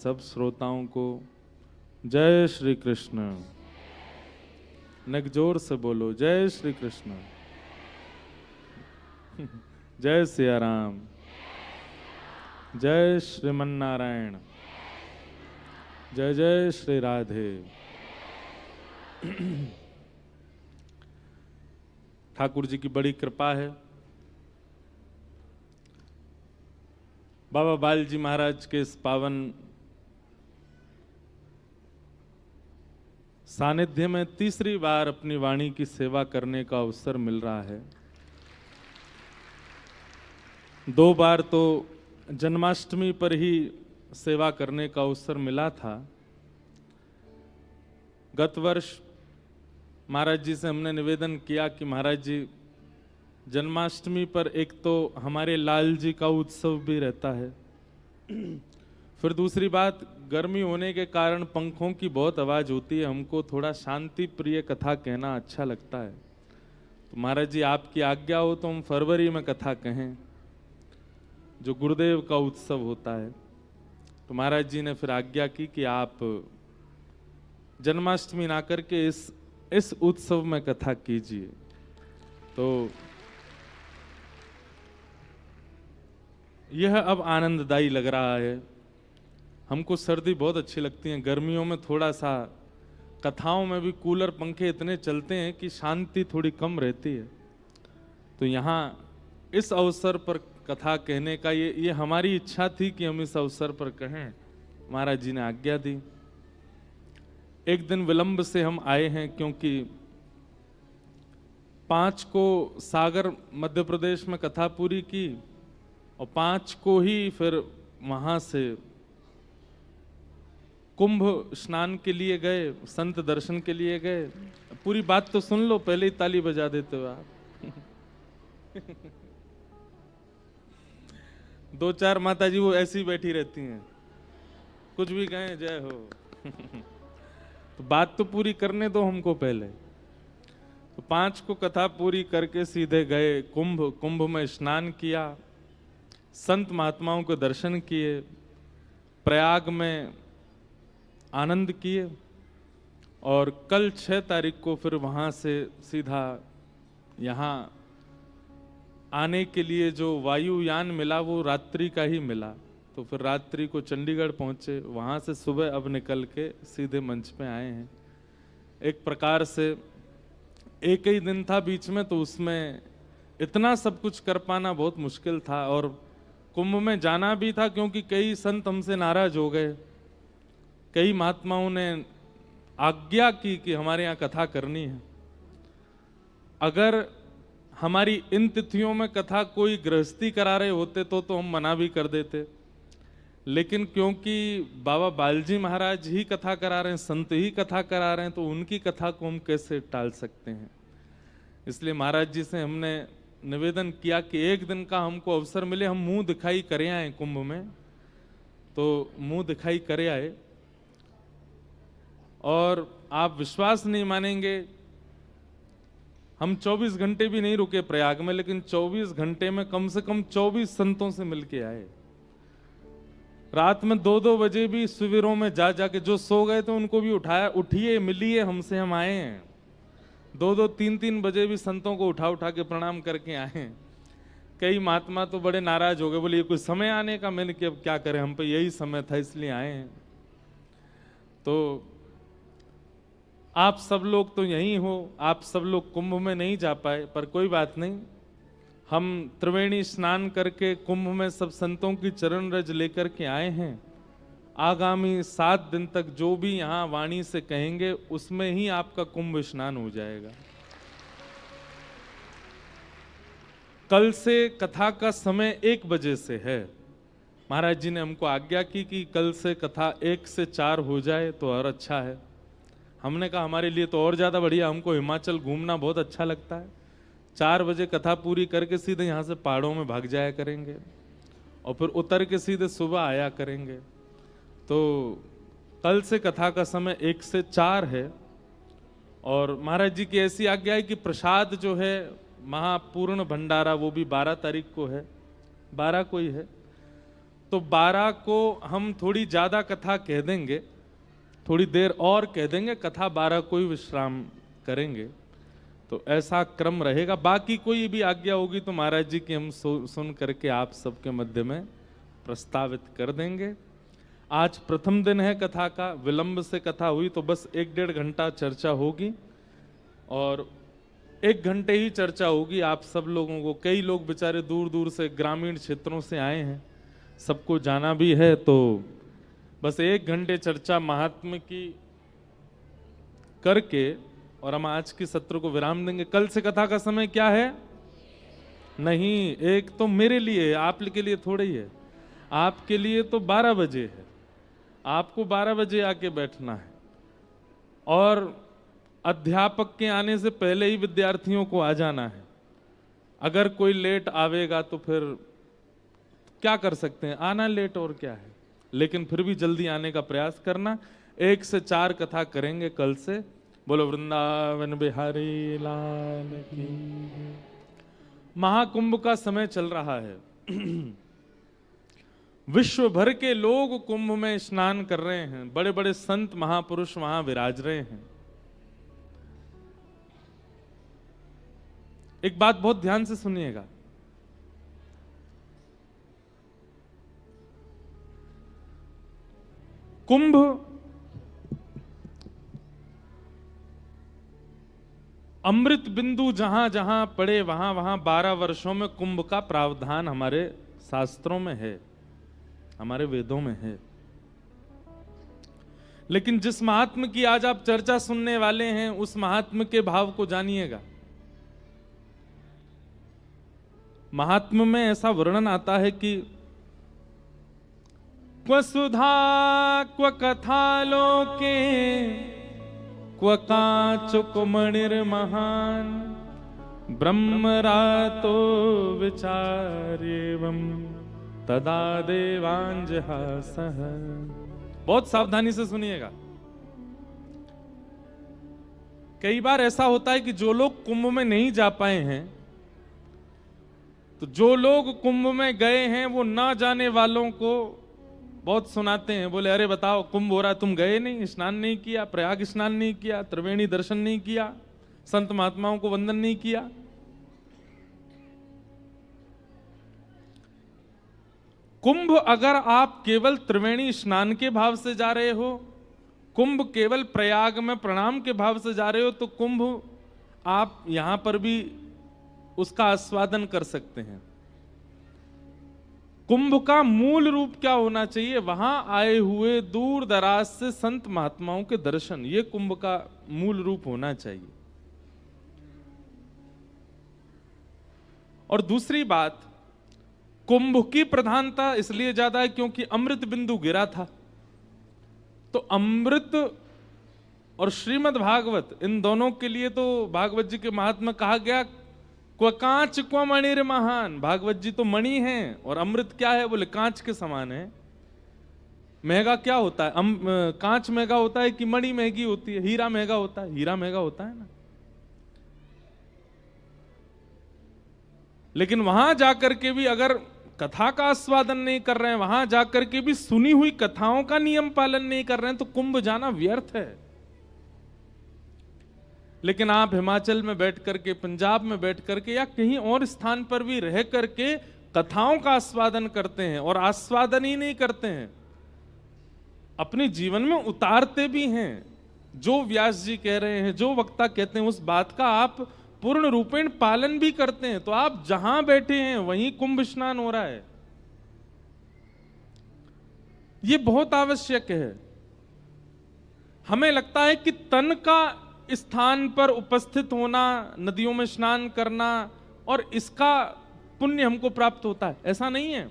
सब श्रोताओं को जय श्री कृष्ण। जोर से बोलो जय श्री कृष्ण। जय सिया राम, जय श्रीमन नारायण, जय जय श्री राधे। ठाकुर जी की बड़ी कृपा है। बाबा बाल जी महाराज के इस पावन सानिध्य में तीसरी बार अपनी वाणी की सेवा करने का अवसर मिल रहा है। 2 बार तो जन्माष्टमी पर ही सेवा करने का अवसर मिला था। गत वर्ष महाराज जी से हमने निवेदन किया कि महाराज जी, जन्माष्टमी पर एक तो हमारे लाल जी का उत्सव भी रहता है, फिर दूसरी बात गर्मी होने के कारण पंखों की बहुत आवाज होती है, हमको थोड़ा शांति प्रिय कथा कहना अच्छा लगता है। तो महाराज जी आपकी आज्ञा हो तो हम फरवरी में कथा कहें, जो गुरुदेव का उत्सव होता है। तो महाराज जी ने फिर आज्ञा की कि आप जन्माष्टमी ना करके इस उत्सव में कथा कीजिए। तो यह अब आनंददायी लग रहा है। हमको सर्दी बहुत अच्छी लगती है, गर्मियों में थोड़ा सा कथाओं में भी कूलर पंखे इतने चलते हैं कि शांति थोड़ी कम रहती है। तो यहाँ इस अवसर पर कथा कहने का ये हमारी इच्छा थी कि हम इस अवसर पर कहें। महाराज जी ने आज्ञा दी। एक दिन विलंब से हम आए हैं, क्योंकि 5 को सागर मध्य प्रदेश में कथा पूरी की और 5 को ही फिर वहां से कुंभ स्नान के लिए गए, संत दर्शन के लिए गए। पूरी बात तो सुन लो, पहले ही ताली बजा देते हो आप। 2-4 माता जी वो ऐसी बैठी रहती हैं, कुछ भी कहें जय हो। तो बात तो पूरी करने दो हमको पहले। तो 5 को कथा पूरी करके सीधे गए कुंभ में स्नान किया, संत महात्माओं के दर्शन किए, प्रयाग में आनंद किए और कल 6 तारीख को फिर वहां से सीधा यहाँ आने के लिए जो वायुयान मिला वो रात्रि का ही मिला। तो फिर रात्रि को चंडीगढ़ पहुंचे, वहां से सुबह अब निकल के सीधे मंच पे आए हैं। एक प्रकार से एक ही दिन था बीच में, तो उसमें इतना सब कुछ कर पाना बहुत मुश्किल था। और कुंभ में जाना भी था, क्योंकि कई संत हमसे नाराज हो गए। कई महात्माओं ने आज्ञा की कि हमारे यहाँ कथा करनी है। अगर हमारी इन तिथियों में कथा कोई गृहस्थी करा रहे होते तो हम मना भी कर देते, लेकिन क्योंकि बाबा बालजी महाराज ही कथा करा रहे हैं, संत ही कथा करा रहे हैं, तो उनकी कथा को हम कैसे टाल सकते हैं। इसलिए महाराज जी से हमने निवेदन किया कि एक दिन का हमको अवसर मिले, हम मुंह दिखाई करे आए कुंभ में। तो मुंह दिखाई करे आए और आप विश्वास नहीं मानेंगे, हम 24 घंटे भी नहीं रुके प्रयाग में, लेकिन 24 घंटे में कम से कम 24 संतों से मिलके आए। रात में 2-2 बजे भी शिविरों में जाके जो सो गए थे उनको भी उठाया, उठिए मिलिए हमसे, हम आए हैं। 2-2 3-3 बजे भी संतों को उठा के प्रणाम करके आए हैं। कई महात्मा तो बड़े नाराज हो गए, बोले ये कोई समय आने का। मैंने कि अब क्या करें, हम पे यही समय था इसलिए आए हैं। तो आप सब लोग तो यहीं हो, आप सब लोग कुंभ में नहीं जा पाए, पर कोई बात नहीं। हम त्रिवेणी स्नान करके कुंभ में सब संतों की चरण रज लेकर के आए हैं। आगामी 7 दिन तक जो भी यहाँ वाणी से कहेंगे उसमें ही आपका कुंभ स्नान हो जाएगा। कल से कथा का समय 1 बजे से है। महाराज जी ने हमको आज्ञा की कि कल से कथा 1 से 4 हो जाए तो और अच्छा है। हमने कहा हमारे लिए तो और ज्यादा बढ़िया, हमको हिमाचल घूमना बहुत अच्छा लगता है। 4 बजे कथा पूरी करके सीधे यहाँ से पहाड़ों में भाग जाया करेंगे और फिर उतर के सीधे सुबह आया करेंगे। तो कल से कथा का समय 1 से 4 है। और महाराज जी की ऐसी आज्ञा है कि प्रसाद जो है महापूर्ण भंडारा वो भी 12 तारीख को है, 12 को ही है। तो 12 को हम थोड़ी ज्यादा कथा कह देंगे, थोड़ी देर और कह देंगे, कथा 12 को ही विश्राम करेंगे। तो ऐसा क्रम रहेगा। बाकी कोई भी आज्ञा होगी तो महाराज जी की हम सुन करके आप सबके मध्य में प्रस्तावित कर देंगे। आज प्रथम दिन है कथा का, विलंब से कथा हुई तो बस 1-1.5 घंटा चर्चा होगी और 1 घंटे ही चर्चा होगी। आप सब लोगों को, कई लोग बेचारे दूर दूर से ग्रामीण क्षेत्रों से आए हैं, सबको जाना भी है, तो बस 1 घंटे चर्चा महात्म्य की करके और हम आज की सत्र को विराम देंगे। कल से कथा का समय क्या है? नहीं, एक तो मेरे लिए, आपके लिए थोड़ा ही है, आपके लिए तो 12 बजे है। आपको 12 बजे आके बैठना है और अध्यापक के आने से पहले ही विद्यार्थियों को आ जाना है। अगर कोई लेट आवेगा तो फिर क्या कर सकते हैं, आना लेट और क्या है, लेकिन फिर भी जल्दी आने का प्रयास करना। 1 से 4 कथा करेंगे कल से। बोलो वृंदावन बिहारी लाल की। महाकुंभ का समय चल रहा है। विश्व भर के लोग कुंभ में स्नान कर रहे हैं, बड़े बड़े संत महापुरुष वहां विराज रहे हैं। एक बात बहुत ध्यान से सुनिएगा, कुंभ अमृत बिंदु जहां जहां पड़े वहां वहां 12 वर्षों में कुंभ का प्रावधान हमारे शास्त्रों में है, हमारे वेदों में है। लेकिन जिस महात्म की आज आप चर्चा सुनने वाले हैं, उस महात्म के भाव को जानिएगा। महात्म में ऐसा वर्णन आता है कि क्व सुधा क्व कथा लोके क्व काचुक मणिर्महान ब्रह्मरातो विचार्येवं तदा देवांजहासः। बहुत सावधानी से सुनिएगा। कई बार ऐसा होता है कि जो लोग कुंभ में नहीं जा पाए हैं, तो जो लोग कुंभ में गए हैं वो ना जाने वालों को बहुत सुनाते हैं। बोले अरे बताओ कुंभ हो रहा, तुम गए नहीं, स्नान नहीं किया, प्रयाग स्नान नहीं किया, त्रिवेणी दर्शन नहीं किया, संत महात्माओं को वंदन नहीं किया। कुंभ अगर आप केवल त्रिवेणी स्नान के भाव से जा रहे हो, कुंभ केवल प्रयाग में प्रणाम के भाव से जा रहे हो, तो कुंभ आप यहां पर भी उसका आस्वादन कर सकते हैं। कुंभ का मूल रूप क्या होना चाहिए? वहां आए हुए दूर दराज से संत महात्माओं के दर्शन, ये कुंभ का मूल रूप होना चाहिए। और दूसरी बात, कुंभ की प्रधानता इसलिए ज्यादा है क्योंकि अमृत बिंदु गिरा था। तो अमृत और श्रीमद् भागवत, इन दोनों के लिए तो भागवत जी के महात्मा कहा गया क्व कांच क्व मणिर महान। भागवत जी तो मणि हैं और अमृत क्या है? बोले कांच के समान है। महंगा क्या होता है? कांच महंगा होता है कि मणि महंगी होती है? हीरा महंगा होता है, हीरा महंगा होता है ना। लेकिन वहां जाकर के भी अगर कथा का आस्वादन नहीं कर रहे हैं, वहां जाकर के भी सुनी हुई कथाओं का नियम पालन नहीं कर रहे हैं, तो कुंभ जाना व्यर्थ है। लेकिन आप हिमाचल में बैठ करके, पंजाब में बैठ करके या कहीं और स्थान पर भी रह करके कथाओं का आस्वादन करते हैं, और आस्वादन ही नहीं करते हैं, अपने जीवन में उतारते भी हैं। जो व्यास जी कह रहे हैं, जो वक्ता कहते हैं, उस बात का आप पूर्ण रूपेण पालन भी करते हैं, तो आप जहां बैठे हैं वहीं कुंभ स्नान हो रहा है। यह बहुत आवश्यक है। हमें लगता है कि तन का स्थान पर उपस्थित होना, नदियों में स्नान करना, और इसका पुण्य हमको प्राप्त होता है, ऐसा नहीं है।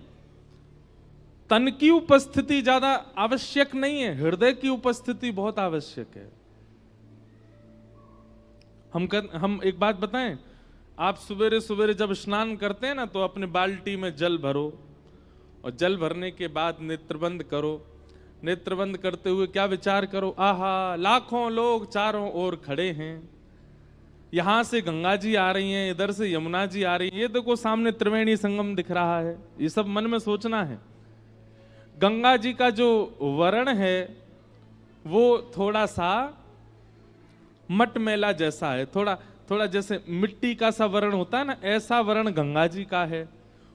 तन की उपस्थिति ज्यादा आवश्यक नहीं है, हृदय की उपस्थिति बहुत आवश्यक है। हम एक बात बताएं, आप सवेरे सवेरे जब स्नान करते हैं ना, तो अपने बाल्टी में जल भरो, और जल भरने के बाद नेत्रबंद करो। नेत्रबंद करते हुए क्या विचार करो? आहा, लाखों लोग चारों ओर खड़े हैं, यहां से गंगा जी आ रही हैं, इधर से यमुना जी आ रही हैं, ये देखो सामने त्रिवेणी संगम दिख रहा है। ये सब मन में सोचना है। गंगा जी का जो वर्ण है वो थोड़ा सा मटमैला जैसा है, थोड़ा थोड़ा जैसे मिट्टी का सा वर्ण होता है ना, ऐसा वर्ण गंगा जी का है।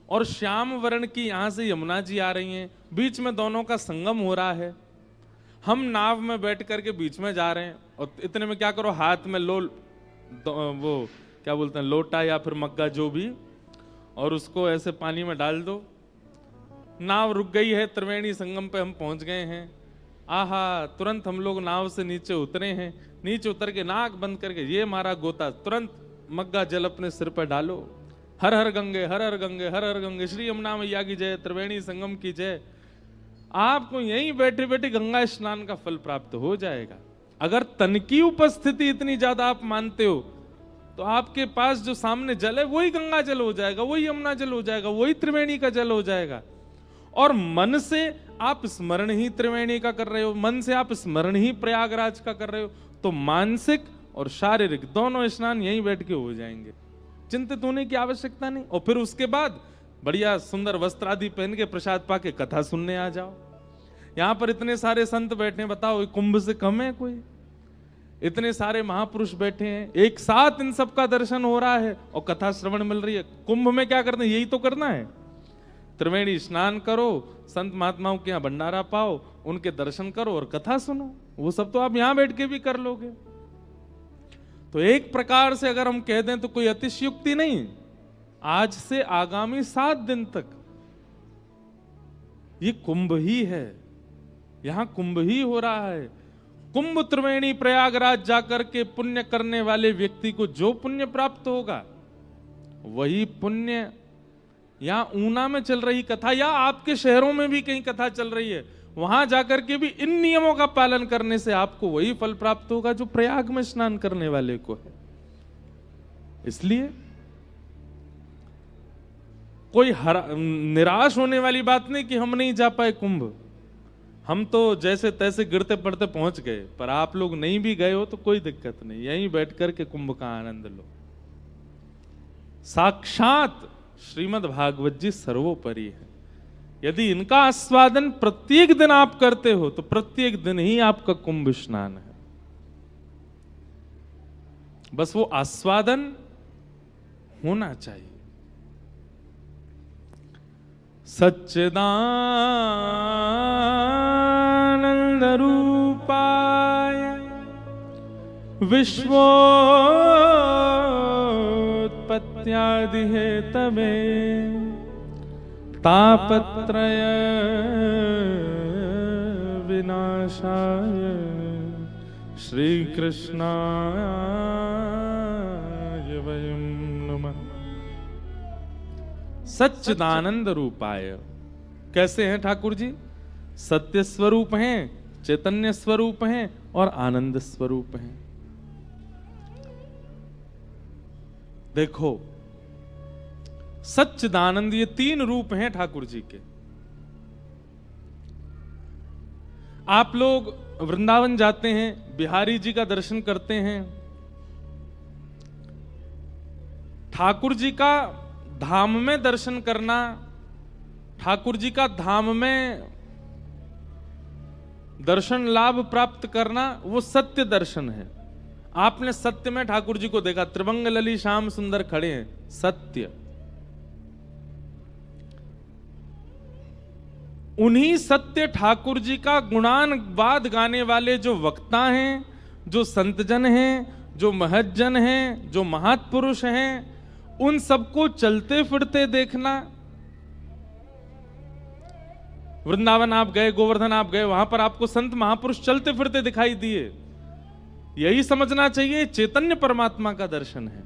और श्याम वर्ण की यहां से यमुना जी आ रही हैं, बीच में दोनों का संगम हो रहा है। हम नाव में बैठ करके बीच में जा रहे हैं और इतने में क्या करो, हाथ में लो वो क्या बोलते हैं, लोटा या फिर मग्गा जो भी, और उसको ऐसे पानी में डाल दो। नाव रुक गई है, त्रिवेणी संगम पे हम पहुंच गए हैं। आहा, तुरंत हम लोग नाव से नीचे उतरे हैं। नीचे उतर के नाक बंद करके ये मारा गोता, तुरंत मग्गा जल अपने सिर पर डालो। हर हर गंगे, हर हर गंगे, हर हर गंगे, श्री यमुना मैया की जय, त्रिवेणी संगम की जय। आपको यहीं बैठे बैठे गंगा स्नान का फल प्राप्त हो जाएगा। अगर तन की उपस्थिति इतनी ज्यादा आप मानते हो तो आपके पास जो सामने जल है वही गंगा जल हो जाएगा, वही यमुना जल हो जाएगा, वही त्रिवेणी का जल हो जाएगा। और मन से आप स्मरण ही त्रिवेणी का कर रहे हो, मन से आप स्मरण ही प्रयागराज का कर रहे हो, तो मानसिक और शारीरिक दोनों स्नान यहीं बैठ के हो जाएंगे, चिंतित होने की आवश्यकता नहीं। और फिर उसके बाद बढ़िया सुंदर वस्त्र आदि पहन के प्रसाद पाके कथा सुनने आ जाओ। यहां पर इतने सारे संत बैठे हैं, बताओ कुंभ से कम है कोई? इतने सारे महापुरुष बैठे हैं, एक साथ इन सबका दर्शन हो रहा है और कथा श्रवण मिल रही है। कुंभ में क्या करना है? यही तो करना है, त्रिवेणी स्नान करो, संत महात्माओं के यहाँ भंडारा पाओ, उनके दर्शन करो और कथा सुनो। वो सब तो आप यहां बैठ के भी कर लोगे। तो एक प्रकार से अगर हम कह दें तो कोई अतिशयोक्ति नहीं, आज से आगामी 7 दिन तक ये कुंभ ही है, यहां कुंभ ही हो रहा है। कुंभ त्रिवेणी प्रयागराज जाकर के पुण्य करने वाले व्यक्ति को जो पुण्य प्राप्त होगा वही पुण्य यहां ऊना में चल रही कथा या आपके शहरों में भी कहीं कथा चल रही है, वहां जाकर के भी इन नियमों का पालन करने से आपको वही फल प्राप्त होगा जो प्रयाग में स्नान करने वाले को है। इसलिए कोई निराश होने वाली बात नहीं कि हम नहीं जा पाए कुंभ। हम तो जैसे तैसे गिरते पड़ते पहुंच गए, पर आप लोग नहीं भी गए हो तो कोई दिक्कत नहीं, यहीं बैठ करके कुंभ का आनंद लो। साक्षात श्रीमद् भागवत जी सर्वोपरि है। यदि इनका आस्वादन प्रत्येक दिन आप करते हो तो प्रत्येक दिन ही आपका कुंभ स्नान है। बस वो आस्वादन होना चाहिए। सच्चिदानंद रूपाय विश्वोत्पत्त्यादि हेतवे तापत्रय विनाशाय श्री कृष्णाय वयं नमः। सच्चिदानंद रूपाय कैसे हैं ठाकुर जी? सत्य स्वरूप हैं, चैतन्य स्वरूप हैं और आनंद स्वरूप हैं। देखो, सच्चिदानंद, ये 3 रूप हैं ठाकुर जी के। आप लोग वृंदावन जाते हैं, बिहारी जी का दर्शन करते हैं, ठाकुर जी का धाम में दर्शन करना, ठाकुर जी का धाम में दर्शन लाभ प्राप्त करना, वो सत्य दर्शन है। आपने सत्य में ठाकुर जी को देखा, त्रिभंग लली श्याम सुंदर खड़े हैं, सत्य। उन्हीं सत्य ठाकुर जी का गुणानुवाद गाने वाले जो वक्ता हैं, जो संतजन हैं, जो महज्जन हैं, जो महात्पुरुष हैं, उन सबको चलते फिरते देखना। वृंदावन आप गए, गोवर्धन आप गए, वहां पर आपको संत महापुरुष चलते फिरते दिखाई दिए। यही समझना चाहिए चैतन्य परमात्मा का दर्शन है।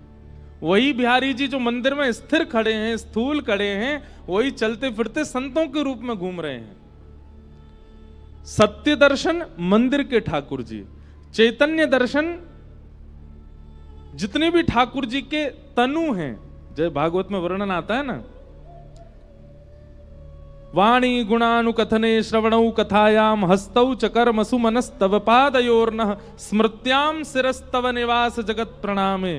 वही बिहारी जी जो मंदिर में स्थिर खड़े हैं, स्थूल खड़े हैं, वही चलते फिरते संतों के रूप में घूम रहे हैं। सत्य दर्शन मंदिर के ठाकुर जी, चैतन्य दर्शन जितने भी ठाकुर जी के तनु हैं, जय भागवत में वर्णन आता है ना, वाणी गुणानुकथने श्रवणौ कथायाम हस्तौ च कर्मसु मनस्तव पादयोर्नः स्मृत्याम शिरस्तव निवास जगत प्रणामे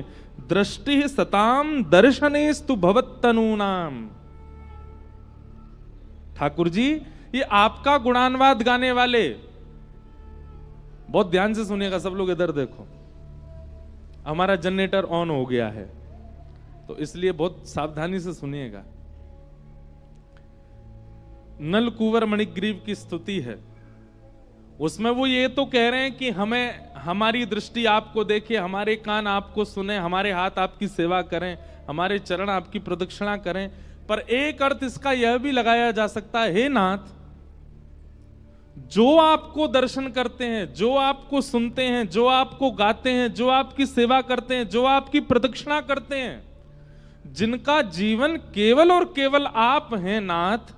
दृष्टि सताम दर्शनेस्तु भवत्तनूनाम। ठाकुर जी ये आपका गुणानवाद गाने वाले, बहुत ध्यान से सुनिएगा सब लोग, इधर देखो, हमारा जनरेटर ऑन हो गया है तो इसलिए बहुत सावधानी से सुनिएगा। नल कुंवर मणिग्रीव की स्तुति है, उसमें वो ये तो कह रहे हैं कि हमें, हमारी दृष्टि आपको देखे, हमारे कान आपको सुने, हमारे हाथ आपकी सेवा करें, हमारे चरण आपकी प्रदक्षिणा करें। पर एक अर्थ इसका यह भी लगाया जा सकता है, हे नाथ, जो आपको दर्शन करते हैं, जो आपको सुनते हैं, जो आपको गाते हैं, जो आपकी सेवा करते हैं, जो आपकी प्रदक्षिणा करते हैं, जिनका जीवन केवल और केवल आप हैं नाथ,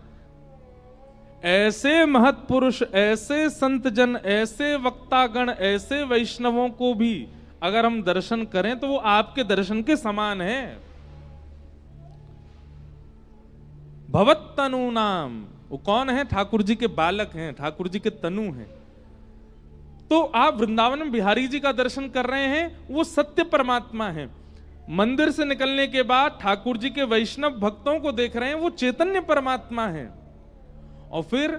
ऐसे महत्पुरुष, ऐसे संतजन, ऐसे वक्तागण, ऐसे वैष्णवों को भी अगर हम दर्शन करें तो वो आपके दर्शन के समान है। भवत्तनु नाम, वो कौन है? ठाकुर जी के बालक हैं, ठाकुर जी के तनु हैं। तो आप वृंदावन में बिहारी जी का दर्शन कर रहे हैं, वो सत्य परमात्मा है। मंदिर से निकलने के बाद ठाकुर जी के वैष्णव भक्तों को देख रहे हैं, वो चैतन्य परमात्मा है। और फिर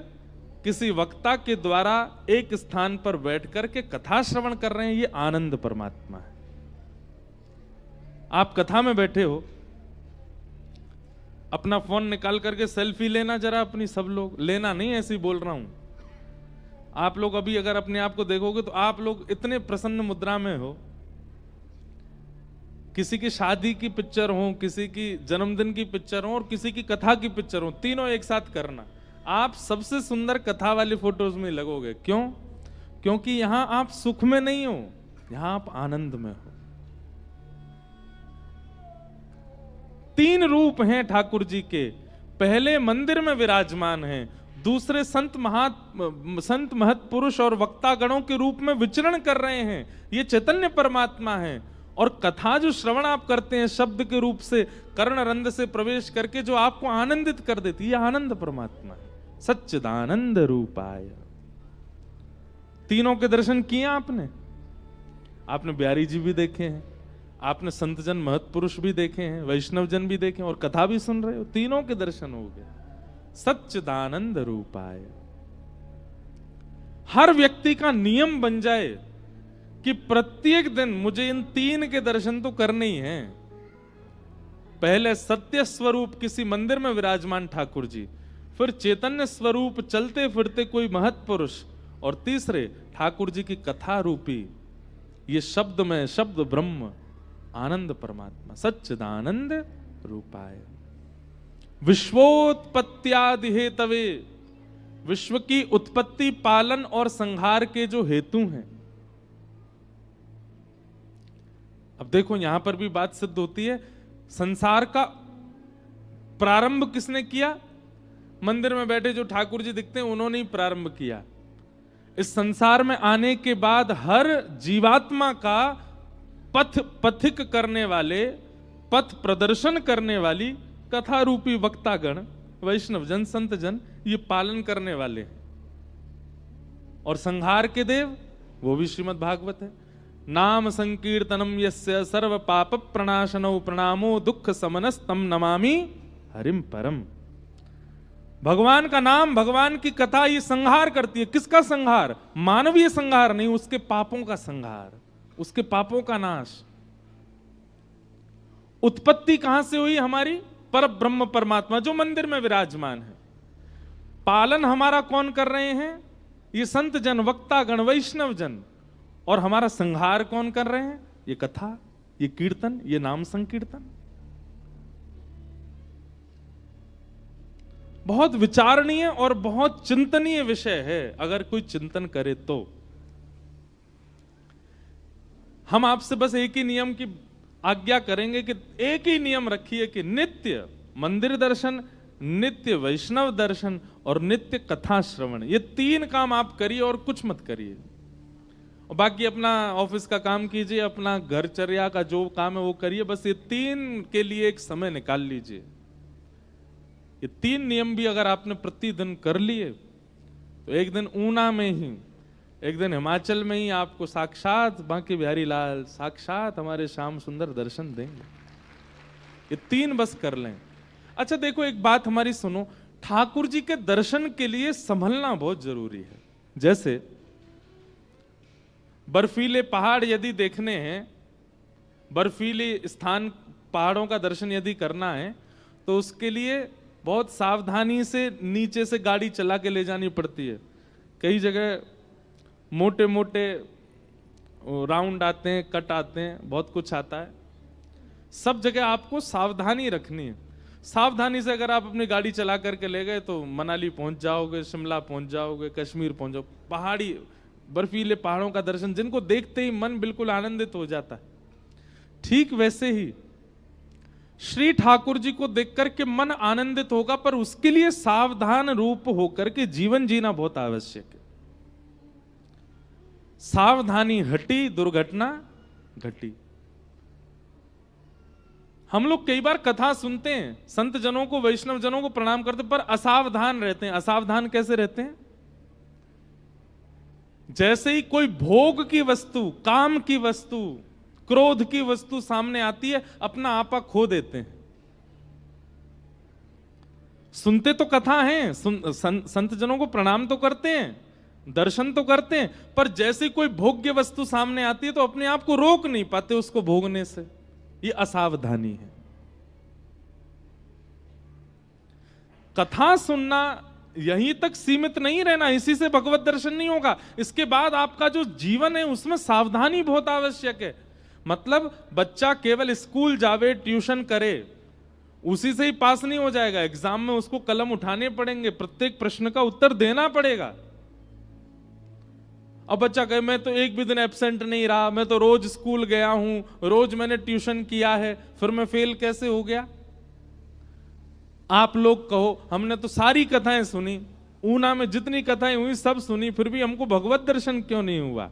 किसी वक्ता के द्वारा एक स्थान पर बैठ करके कथा श्रवण कर रहे हैं, ये आनंद परमात्मा है। आप कथा में बैठे हो, अपना फोन निकाल करके सेल्फी लेना जरा अपनी, सब लोग लेना नहीं, ऐसे ही बोल रहा हूं। आप लोग अभी अगर अपने आप को देखोगे तो आप लोग इतने प्रसन्न मुद्रा में हो, किसी की शादी की पिक्चर हो, किसी की जन्मदिन की पिक्चर हो और किसी की कथा की पिक्चर हो, तीनों एक साथ करना, आप सबसे सुंदर कथा वाली फोटोज में लगोगे। क्यों? क्योंकि यहां आप सुख में नहीं हो, यहां आप आनंद में हो। तीन रूप हैं ठाकुर जी के, पहले मंदिर में विराजमान हैं, दूसरे संत महत्पुरुष और वक्तागणों के रूप में विचरण कर रहे हैं, ये चैतन्य परमात्मा है। और कथा जो श्रवण आप करते हैं शब्द के रूप से, कर्ण रंध्र से प्रवेश करके जो आपको आनंदित कर देती है, आनंद परमात्मा है, सच्चिदानंद रूपाय। तीनों के दर्शन किए आपने, आपने बिहारी जी भी देखे हैं, आपने संतजन महत्पुरुष भी देखे हैं, वैष्णव जन भी देखे हैं, और कथा भी सुन रहे हो, तीनों के दर्शन हो गए। सच्चिदानंद रूपाय। हर व्यक्ति का नियम बन जाए कि प्रत्येक दिन मुझे इन तीन के दर्शन तो करने ही हैं। पहले सत्य स्वरूप किसी मंदिर में विराजमान ठाकुर जी, फिर चैतन्य स्वरूप चलते फिरते कोई महत्पुरुष, और तीसरे ठाकुर जी की कथा रूपी ये शब्द में शब्द ब्रह्म आनंद परमात्मा, सच्चिदानंद रूपाय। विश्वोत्पत्त्यादि हेतवे, विश्व की उत्पत्ति, पालन और संहार के जो हेतु हैं। अब देखो यहां पर भी बात सिद्ध होती है, संसार का प्रारंभ किसने किया? मंदिर में बैठे जो ठाकुर जी दिखते हैं उन्होंने ही प्रारंभ किया। इस संसार में आने के बाद हर जीवात्मा का पथिक करने वाले, पथ प्रदर्शन करने वाली कथा रूपी वक्तागण, वैष्णव जन, संत जन, ये पालन करने वाले हैं। और संहार के देव वो भी श्रीमद् भागवत है। नाम संकीर्तनम यस्य सर्व पाप प्रणाशनो प्रणामो दुख समनस्तम नमामि हरिम परम। भगवान का नाम, भगवान की कथा ये संहार करती है। किसका संहार? मानवीय संहार नहीं, उसके पापों का संहार, उसके पापों का नाश। उत्पत्ति कहां से हुई हमारी? पर ब्रह्म परमात्मा जो मंदिर में विराजमान है। पालन हमारा कौन कर रहे हैं? ये संत जन, वक्तागण, वैष्णव जन। और हमारा संहार कौन कर रहे हैं? ये कथा, ये कीर्तन, ये नाम संकीर्तन। बहुत विचारणीय और बहुत चिंतनीय विषय है, अगर कोई चिंतन करे तो। हम आपसे बस एक ही नियम की आज्ञा करेंगे कि एक ही नियम रखिए कि नित्य मंदिर दर्शन, नित्य वैष्णव दर्शन और नित्य कथा श्रवण, ये तीन काम आप करिए और कुछ मत करिए। और बाकी अपना ऑफिस का काम कीजिए, अपना घरचर्या का जो काम है वो करिए, बस ये तीन के लिए एक समय निकाल लीजिए। ये तीन नियम भी अगर आपने प्रतिदिन कर लिए तो एक दिन ऊना में ही, एक दिन हिमाचल में ही आपको साक्षात बांके बिहारी लाल, साक्षात हमारे श्याम सुंदर दर्शन देंगे। ये तीन बस कर लें। अच्छा देखो एक बात हमारी सुनो, ठाकुर जी के दर्शन के लिए संभलना बहुत जरूरी है। जैसे बर्फीले पहाड़ यदि देखने हैं, बर्फीले स्थान, पहाड़ों का दर्शन यदि करना है, तो उसके लिए बहुत सावधानी से नीचे से गाड़ी चला के ले जानी पड़ती है। कई जगह मोटे मोटे राउंड आते हैं, कट आते हैं, बहुत कुछ आता है। सब जगह आपको सावधानी रखनी है। सावधानी से अगर आप अपनी गाड़ी चला करके ले गए तो मनाली पहुंच जाओगे, शिमला पहुंच जाओगे, कश्मीर पहुंच जाओगे। पहाड़ी बर्फीले पहाड़ों का दर्शन जिनको देखते ही मन बिल्कुल आनंदित हो जाता है, ठीक वैसे ही श्री ठाकुर जी को देख करके मन आनंदित होगा, पर उसके लिए सावधान रूप होकर के जीवन जीना बहुत आवश्यक है। सावधानी हटी, दुर्घटना घटी। हम लोग कई बार कथा सुनते हैं, संत जनों को, वैष्णव जनों को प्रणाम करते, पर असावधान रहते हैं। असावधान कैसे रहते हैं? जैसे ही कोई भोग की वस्तु, काम की वस्तु, क्रोध की वस्तु सामने आती है, अपना आपा खो देते हैं। सुनते तो कथा हैं, संत जनों को प्रणाम तो करते हैं, दर्शन तो करते हैं, पर जैसे कोई भोग्य वस्तु सामने आती है तो अपने आप को रोक नहीं पाते उसको भोगने से। ये असावधानी है। कथा सुनना यहीं तक सीमित नहीं रहना, इसी से भगवत दर्शन नहीं होगा। इसके बाद आपका जो जीवन है उसमें सावधानी बहुत आवश्यक है। मतलब बच्चा केवल स्कूल जावे, ट्यूशन करे, उसी से ही पास नहीं हो जाएगा। एग्जाम में उसको कलम उठाने पड़ेंगे, प्रत्येक प्रश्न का उत्तर देना पड़ेगा। अब बच्चा कहे मैं तो एक भी दिन एब्सेंट नहीं रहा, मैं तो रोज स्कूल गया हूं, रोज मैंने ट्यूशन किया है, फिर मैं फेल कैसे हो गया? आप लोग कहो हमने तो सारी कथाएं सुनी, ऊना में जितनी कथाएं हुई सब सुनी, फिर भी हमको भगवत दर्शन क्यों नहीं हुआ?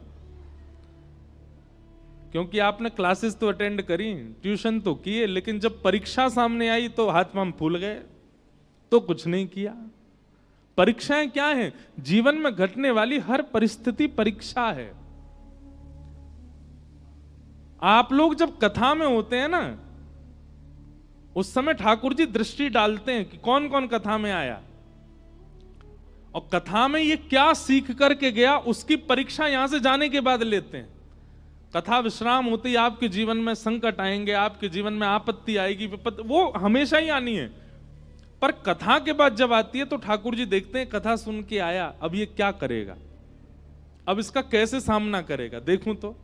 क्योंकि आपने क्लासेस तो अटेंड करी, ट्यूशन तो किए, लेकिन जब परीक्षा सामने आई तो हाथ पांव फूल गए, तो कुछ नहीं किया। परीक्षाएं क्या है? जीवन में घटने वाली हर परिस्थिति परीक्षा है। आप लोग जब कथा में होते हैं ना, उस समय ठाकुर जी दृष्टि डालते हैं कि कौन कौन कथा में आया और कथा में ये क्या सीख करके गया, उसकी परीक्षा यहां से जाने के बाद लेते हैं। कथा विश्राम होती है, आपके जीवन में संकट आएंगे, आपके जीवन में आपत्ति आएगी, वो हमेशा ही आनी है, पर कथा के बाद जब आती है तो ठाकुर जी देखते हैं कथा सुन के आया, अब ये क्या करेगा, अब इसका कैसे सामना करेगा, देखूं तो।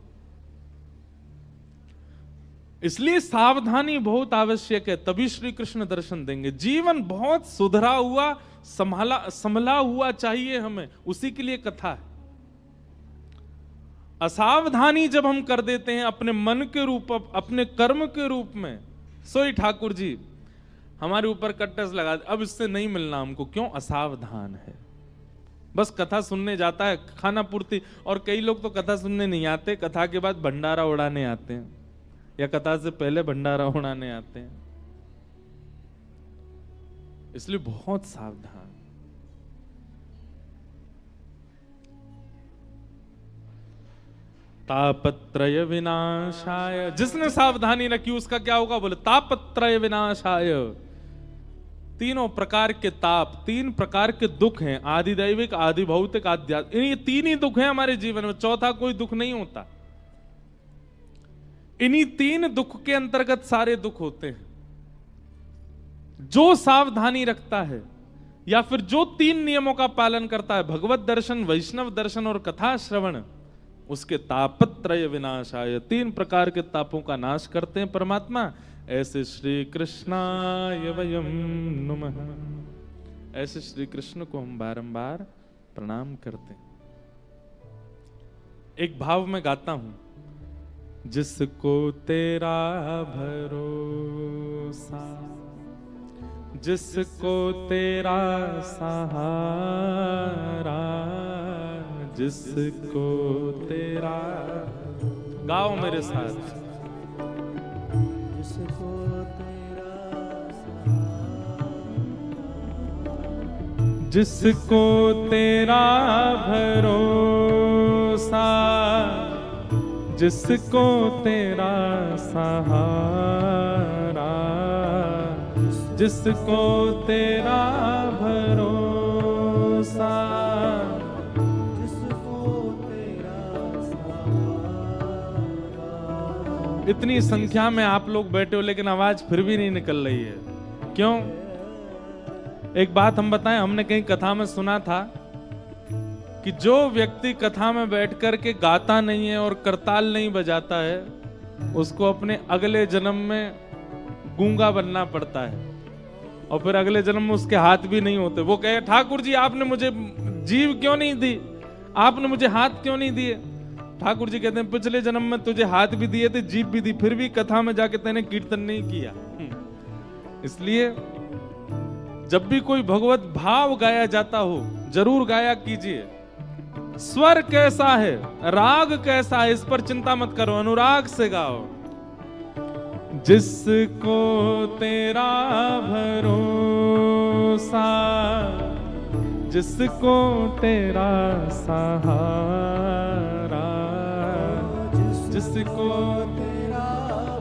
इसलिए सावधानी बहुत आवश्यक है, तभी श्री कृष्ण दर्शन देंगे। जीवन बहुत सुधरा हुआ, संभला हुआ चाहिए हमें, उसी के लिए कथा है। असावधानी जब हम कर देते हैं अपने मन के रूप, अपने कर्म के रूप में, सोई ठाकुर जी हमारे ऊपर कट्टस लगा दे, अब इससे नहीं मिलना हमको, क्यों? असावधान है। बस कथा सुनने जाता है, खाना पूर्ति। और कई लोग तो कथा सुनने नहीं आते, कथा के बाद भंडारा उड़ाने आते हैं, या कथा से पहले भंडारा उड़ाने आते हैं। इसलिए बहुत सावधान। तापत्रय विनाशाय, जिसने सावधानी रखी उसका क्या होगा? बोले तापत्रय विनाशाय। तीनों प्रकार के ताप, तीन प्रकार के दुख हैं, आदि दैविक, आदि भौतिक, आध्यात्मिक। ये तीन ही दुख हैं हमारे जीवन में, चौथा कोई दुख नहीं होता। इन्हीं तीन दुख के अंतर्गत सारे दुख होते हैं। जो सावधानी रखता है या फिर जो तीन नियमों का पालन करता है, भगवत दर्शन, वैष्णव दर्शन और कथा श्रवण, उसके तापत्रय विनाशाय, तीन प्रकार के तापों का नाश करते हैं परमात्मा। ऐसे श्री कृष्णाय वयम नमः, ऐसे श्री कृष्ण को हम बारंबार प्रणाम करते हैं। एक भाव में गाता हूं, जिसको तेरा भरोसा, जिसको तेरा सहारा, जिसको तेरा, गाओ मेरे साथ, जिसको तेरा सहारा, जिसको तेरा भरोसा, जिसको तेरा सहारा, जिसको तेरा भरोसा, इतनी संख्या में आप लोग बैठे हो लेकिन आवाज फिर भी नहीं निकल रही है, क्यों? एक बात हम बताएं, हमने कहीं कथा में सुना था कि जो व्यक्ति कथा में बैठ कर के गाता नहीं है और करताल नहीं बजाता है, उसको अपने अगले जन्म में गूंगा बनना पड़ता है, और फिर अगले जन्म में उसके हाथ भी नहीं होते। वो कहे, ठाकुर जी आपने मुझे जीव क्यों नहीं दी, आपने मुझे हाथ क्यों नहीं दिए? ठाकुर जी कहते हैं, पिछले जन्म में तुझे हाथ भी दिए थे, जीभ भी दी, फिर भी कथा में जाके तेने कीर्तन नहीं किया। इसलिए जब भी कोई भगवत भाव गाया जाता हो, जरूर गाया कीजिए। स्वर कैसा है, राग कैसा है, इस पर चिंता मत करो, अनुराग से गाओ। जिसको तेरा भरोसा, जिसको तेरा सहारा, जिसको तेरा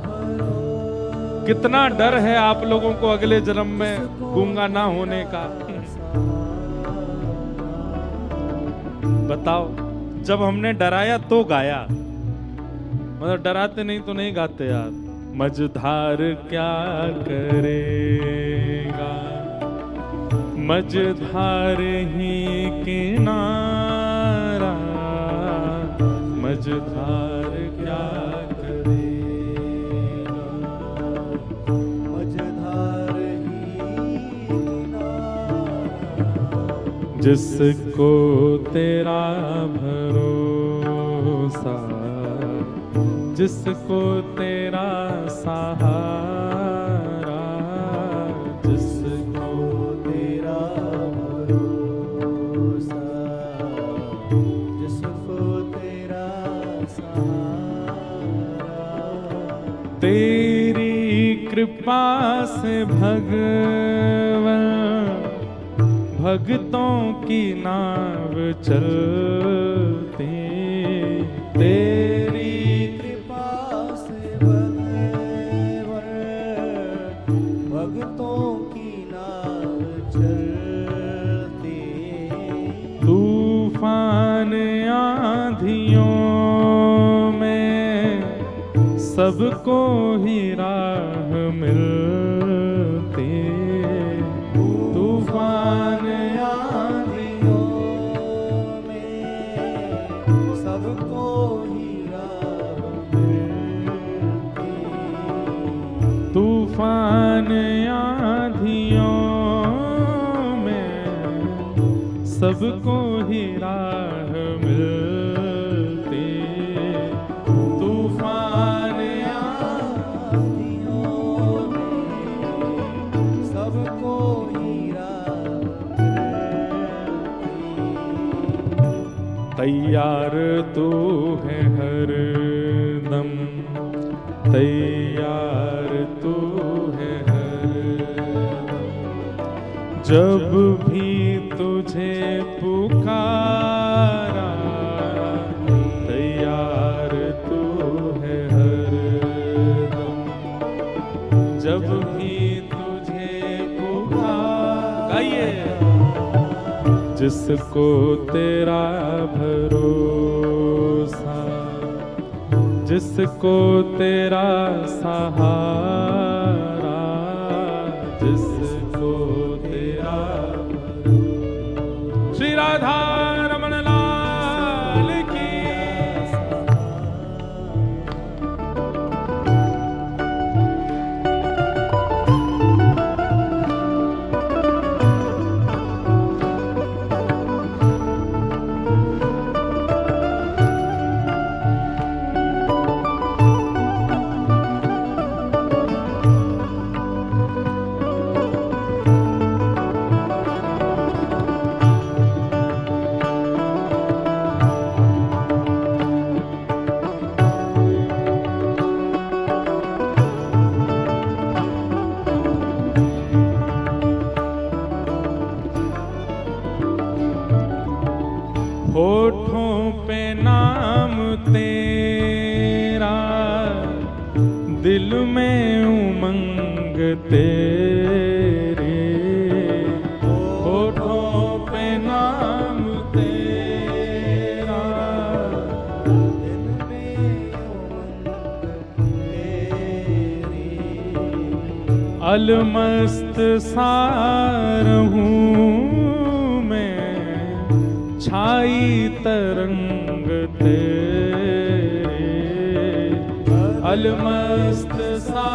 भरोसा। कितना डर है आप लोगों को अगले जन्म में गूंगा ना होने का। बताओ, जब हमने डराया तो गाया, मतलब डराते नहीं तो नहीं गाते यार। मझधार क्या करेगा, मझधार ही किनारा, मझधार क्या करेगा, मझधार ही किनारा। जिसको तेरा भरोसा, जिसको तेरा सहारा, जिसको तेरा भरोसा, जिसको तेरा सहारा। तेरी कृपा से भगवन भक्तों की नाव चलती, तेरी भक्तों की नाव चलती। तूफान आंधियों में सबको ही राह मिलती, तूफान आंधियों में सबको ही राह मिलती। तूफान आंधियों में सबको ही राह मिलती, तूफान आंधियों में सबको ही राह मिलती। तैयार तू है हर दम, तैयार तू है हरदम, जब भी तुझे पुकारा, तैयार तू है हरदम, जब भी तुझे पुकारा। गाइए। जिसको तेरा भरोसा, जिसको तेरा सहारा, जिसको तेरा भरोसा। श्री राधा रमण लाल की। होठों पे नाम तेरा, दिल में उमंग तेरा, अलमस्त सा रहूं मैं, छाई तरंग तेरे, अलमस्त सा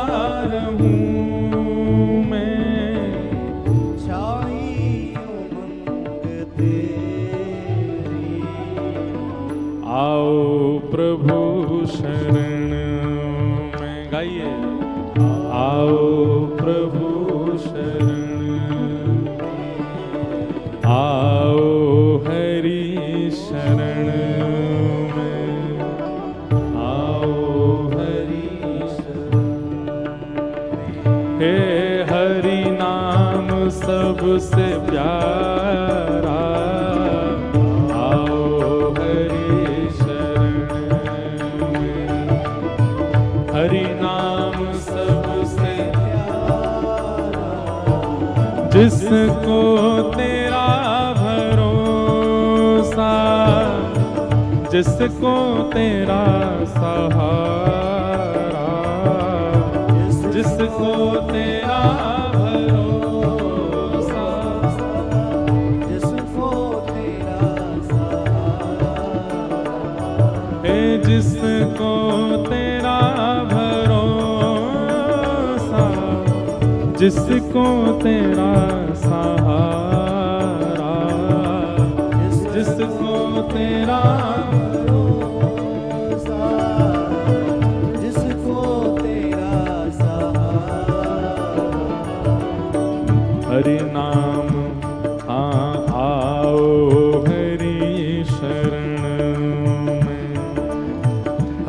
रहूं मैं, छाई उमंग तेरी। आओ प्रभु शरण में, गाइए, आओ प्रभु शरण, आओ हरि शरण में, आओ हरि शरण। हे हरि नाम सबसे प्यारा, आओ हरि शरण में, हरि नाम सबसे जिसको तेरा भरोसा, जिसको तेरा सहारा, जिसको तेरा भरोसा, जिसको तेरा सहारा, हे जिसको तेरा भरोसा, जिसको तेरा सहारा, जिसको तेरा भरोसा, जिसको तेरा सहारा। हरि नाम, हाँ आओ हरि शरण में,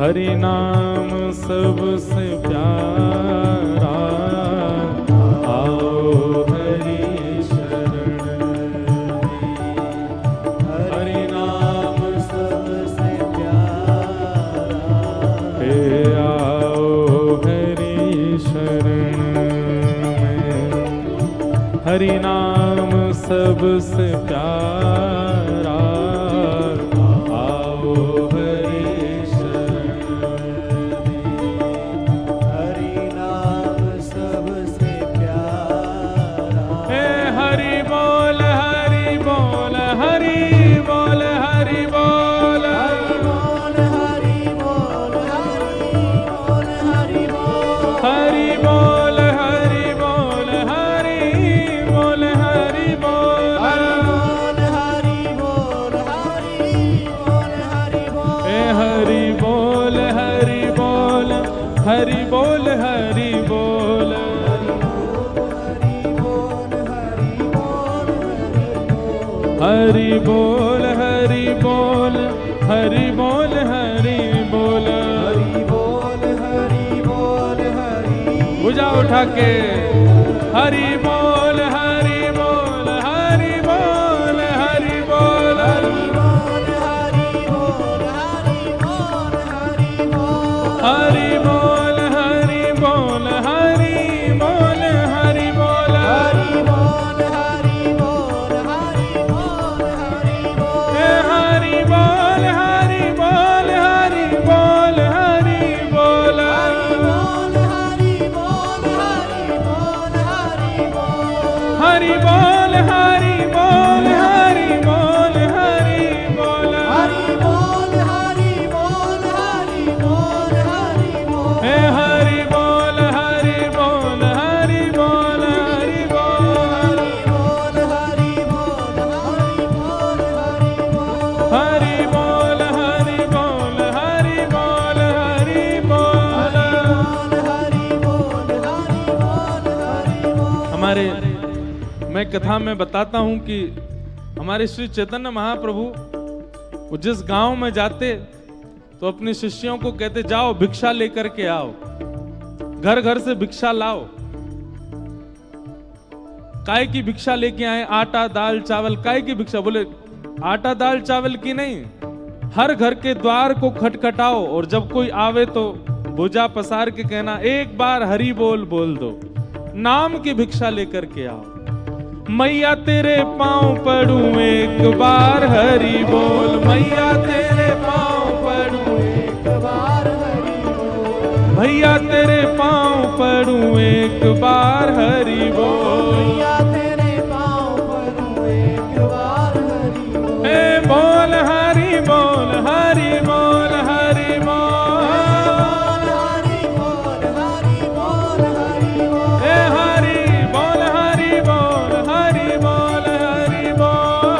हरि नाम सबसे प्यारा, आओ हरि शरण में, हरि नाम सबसे प्यारा। हे आओ हरि शरण में, हरि नाम सबसे प्यारा, आओ हरि शरण में, हरि नाम सबसे प्यारा। हे हरि बोल, हरि बोल, हरि बोल, हरि बोल, हरि बोल, हरि बोल, हरि बोल, हरि बोल। हरि बोल, हरि बोल, हरि बोल, हरि बोल, हरि बोल, हरि बोल, हरि बोल। हे हरि बोल, हरि बोल, हरि बोल, हरि बोल, हरि बोल, हरि बोल, हरि बोल। हरि बोल, हरि बोल, हरि बोल, हरि बोल, हरि बोल, हरि। भुजा उठा के, हरि बोल, हरि बोल, हरि बोल, हरि बोल, हरि बोल, हरि बोल, हरि बोल, हरि बोल। हरि बोल, हरि बोल, हरि बोल, हरि बोल, हरि बोल, हरि बोल, हरि बोल, हरि बोल। हे हरि बोल, हरि बोल, हरि बोल, हरि बोल, हरि बोल, हरि बोल, हरि बोल, हरि बोल। हरि बोल, हरि बोल, हरि बोल, हरि बोल, हरि बोल, हरि बोल, हरि बोल, हरि बोल। हे हरि बोल, हरि बोल, हरि बोल, हरि बोल, हरि बोल, हरि बोल, हरि बोल, हरि बोल। हरि बोल, हरि बोल, हरि बोल, हरि बोल, हरि बोल, हरि बोल, हरि बोल। हमारे, मैं कथा में बताता हूं कि हमारे श्री चैतन्य महाप्रभु वो जिस गांव में जाते तो अपने शिष्यों को कहते, जाओ भिक्षा लेकर के आओ, घर घर से भिक्षा लाओ। काय की भिक्षा लेके आए? आटा दाल चावल। काय की भिक्षा? बोले आटा दाल चावल की नहीं, हर घर के द्वार को खटखटाओ और जब कोई आवे तो भुजा पसार के कहना, एक बार हरि बोल बोल दो, नाम की भिक्षा लेकर के आओ। मैया तेरे पांव पड़ूं एक बार हरि बोल, मैया तेरे पांव पड़ूं एक बार हरि बोल, भैया तेरे पांव पर पड़ूं एक बार हरि बोल। मैया तेरे पाँव पड़ूं एक बार हरि बोल। हे बोल हरि बोल हरि बोल हरि बोल। हरि बोल हरि बोल हरि बोल। हे हरि बोल हरि बोल हरि बोल हरि बोल।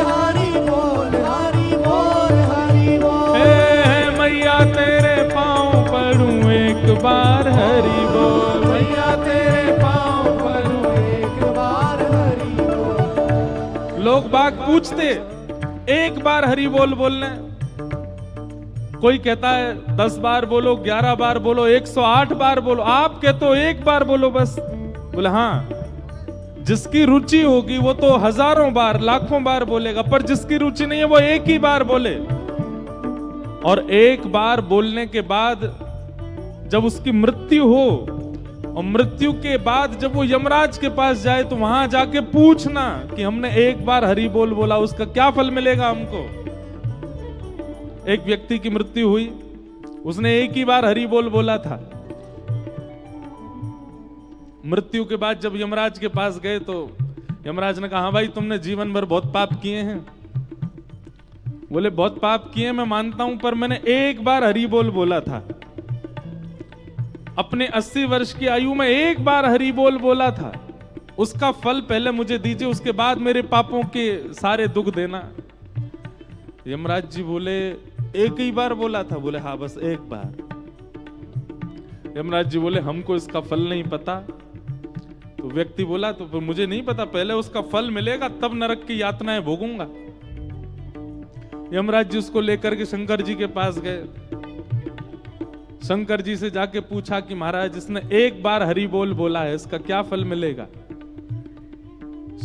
हरि बोल हरि बोल हरि बोल। हे मैया तेरे पाँव पड़ूं एक बार हरि बोल। मैया तेरे पाँव पड़ूं एक बार हरि बोल। लोग बाग पूछते एक बार हरि बोल बोलने, कोई कहता है 10 बार बोलो, 11 बार बोलो, 108 बार बोलो, आप कहते हो एक बार बोलो बस। बोले हाँ, जिसकी रुचि होगी वो तो हजारों बार लाखों बार बोलेगा, पर जिसकी रुचि नहीं है वो एक ही बार बोले। और एक बार बोलने के बाद जब उसकी मृत्यु हो, और मृत्यु के बाद जब वो यमराज के पास जाए तो वहां जाके पूछना कि हमने एक बार हरि बोल बोला, उसका क्या फल मिलेगा हमको। एक व्यक्ति की मृत्यु हुई, उसने एक ही बार हरि बोल बोला था। मृत्यु के बाद जब यमराज के पास गए तो यमराज ने कहा, हाँ भाई तुमने जीवन भर बहुत पाप किए हैं। बोले बहुत पाप किए मैं मानता हूं, पर मैंने एक बार हरि बोल बोला था। अपने 80 वर्ष की आयु में एक बार हरि बोल बोला था, उसका फल पहले मुझे दीजिए, उसके बाद मेरे पापों के सारे दुख देना। यमराज जी बोले एक ही बार बोला था। बोले हाँ बस एक बार। यमराज जी बोले हमको इसका फल नहीं पता। तो व्यक्ति बोला तो फिर मुझे नहीं पता, पहले उसका फल मिलेगा तब नरक की यातनाएं भोगूंगा। यमराज जी उसको लेकर के शंकर जी के पास गए। शंकर जी से जाके पूछा कि महाराज इसने एक बार हरि बोल बोला है, इसका क्या फल मिलेगा।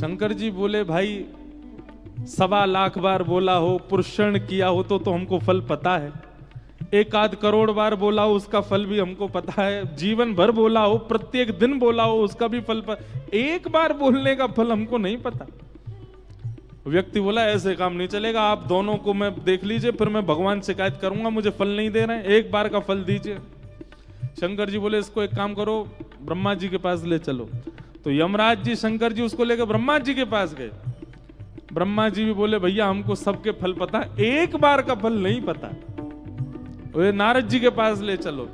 शंकर जी बोले भाई 1.25 लाख बार बोला हो, पुरुषण किया हो तो हमको फल पता है। 1 करोड़ बार बोला हो उसका फल भी हमको पता है। जीवन भर बोला हो, प्रत्येक दिन बोला हो उसका भी फल एक बार बोलने का फल हमको नहीं पता। व्यक्ति बोला ऐसे काम नहीं चलेगा, आप दोनों को मैं देख लीजिए, फिर मैं भगवान से शिकायत करूंगा, मुझे फल नहीं दे रहे हैं, एक बार का फल दीजिए। शंकर जी बोले इसको एक काम करो, ब्रह्मा जी के पास ले चलो। तो यमराज जी शंकर जी उसको लेकर ब्रह्मा जी के पास गए। ब्रह्मा जी भी बोले भैया हमको सबके फल पता है, एक बार का फल नहीं पता। वे नारद जी के पास ले चलो।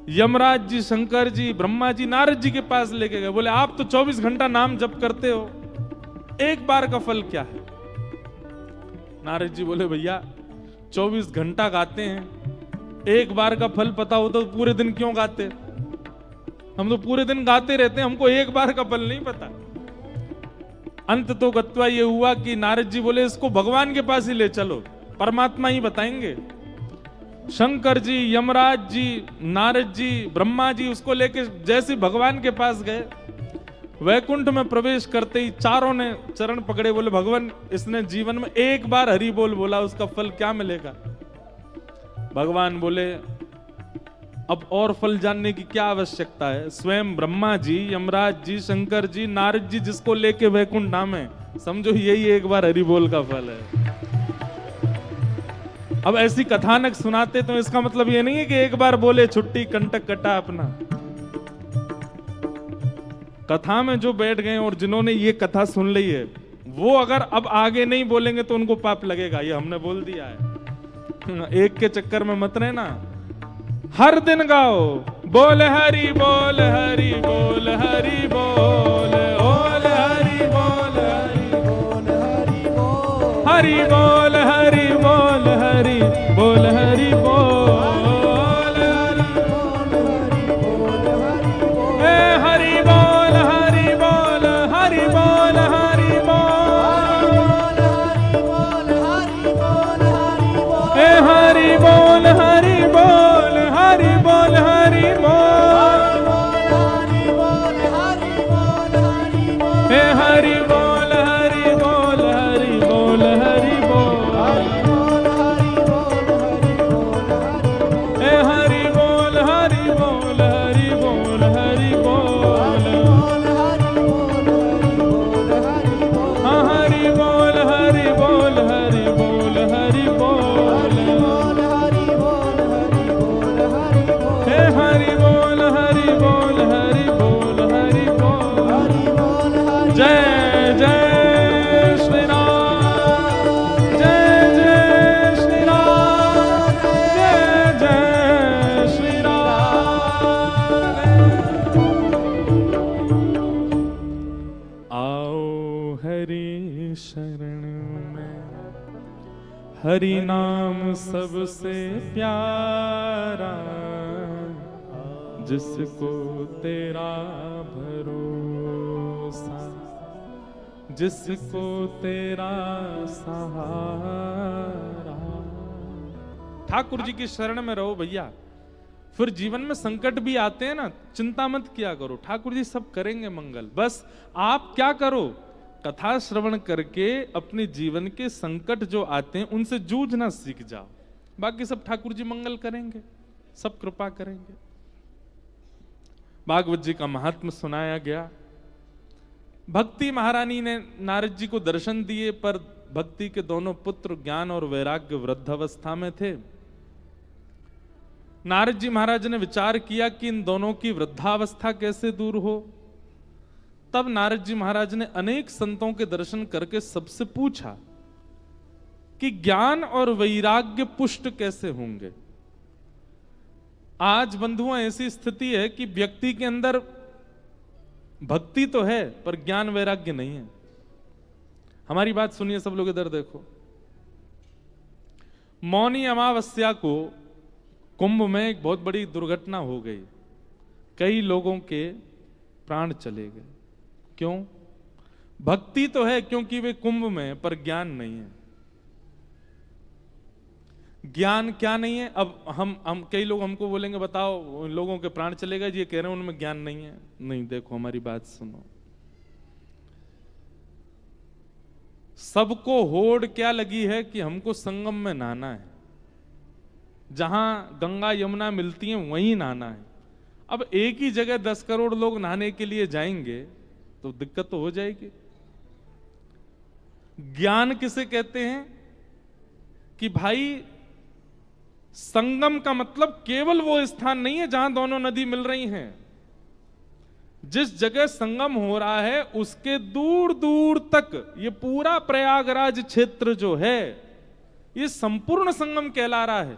यमराज जी शंकर जी ब्रह्मा जी नारद जी के पास लेके गए। बोले आप तो 24 घंटा नाम जप करते हो, एक बार का फल क्या है। नारद जी बोले भैया 24 घंटा गाते हैं, एक बार का फल पता होता तो पूरे दिन क्यों गाते। हम तो पूरे दिन गाते रहते हैं, हमको एक बार का फल नहीं पता। अंत तो गत्वा ये हुआ कि नारद जी बोले इसको भगवान के पास ही ले चलो, परमात्मा ही बताएंगे। शंकर जी यमराज जी नारद जी ब्रह्मा जी उसको लेके जैसे भगवान के पास गए, वैकुंठ में प्रवेश करते ही चारों ने चरण पकड़े। बोले भगवान इसने जीवन में एक बार हरि बोल बोला, उसका फल क्या मिलेगा। भगवान बोले अब और फल जानने की क्या आवश्यकता है। स्वयं ब्रह्मा जी यमराज जी शंकर जी नारद जी जिसको लेके वैकुंठ नामे, समझो यही एक बार हरि बोल का फल है। अब ऐसी कथानक सुनाते तो इसका मतलब ये नहीं है कि एक बार बोले छुट्टी कंटक कटा अपना। कथा में जो बैठ गए और जिन्होंने ये कथा सुन ली है, वो अगर अब आगे नहीं बोलेंगे तो उनको पाप लगेगा, ये हमने बोल दिया है। एक के चक्कर में मत रहना, हर दिन गाओ बोल हरि बोल हरि बोल हरि बोल बोल हरि बोल हरि बोल हरि बोल हरि बोल हरि बोल हरि बोल हरि बोल हरि बोल हरि बोल हरि बोल हरि बोल हरि बोल हरि बोल हरि बोल हरि बोल हरि बोल हरि बोल हरि बोल हरि नाम सबसे प्यारा, जिसको तेरा भरोसा, जिसको तेरा सहारा। ठाकुर जी की शरण में रहो भैया। फिर जीवन में संकट भी आते हैं ना, चिंता मत किया करो, ठाकुर जी सब करेंगे मंगल। बस आप क्या करो, कथा श्रवण करके अपने जीवन के संकट जो आते हैं उनसे जूझना सीख जाओ। बाकी सब ठाकुर जी मंगल करेंगे, सब कृपा करेंगे। भागवत जी का महात्म्य सुनाया गया। भक्ति महारानी ने नारद जी को दर्शन दिए, पर भक्ति के दोनों पुत्र ज्ञान और वैराग्य वृद्धावस्था में थे। नारद जी महाराज ने विचार किया कि इन दोनों की वृद्धावस्था कैसे दूर हो। तब नारद जी महाराज ने अनेक संतों के दर्शन करके सबसे पूछा कि ज्ञान और वैराग्य पुष्ट कैसे होंगे। आज बंधुओं ऐसी स्थिति है कि व्यक्ति के अंदर भक्ति तो है पर ज्ञान वैराग्य नहीं है। हमारी बात सुनिए सब लोग, इधर देखो। मौनी अमावस्या को कुंभ में एक बहुत बड़ी दुर्घटना हो गई, कई लोगों के प्राण चले गए। क्यों? भक्ति तो है क्योंकि वे कुंभ में, पर ज्ञान नहीं है। ज्ञान क्या नहीं है? अब हम कई लोग हमको बोलेंगे बताओ लोगों के प्राण चले गए, ये कह रहे हैं उनमें ज्ञान नहीं है। नहीं, देखो हमारी बात सुनो। सबको होड़ क्या लगी है कि हमको संगम में नहाना है, जहां गंगा यमुना मिलती हैं वहीं नहाना है। अब एक ही जगह 10 करोड़ लोग नहाने के लिए जाएंगे तो दिक्कत तो हो जाएगी। ज्ञान किसे कहते हैं कि भाई संगम का मतलब केवल वो स्थान नहीं है जहां दोनों नदी मिल रही हैं। जिस जगह संगम हो रहा है उसके दूर दूर तक ये पूरा प्रयागराज क्षेत्र जो है ये संपूर्ण संगम कहला रहा है।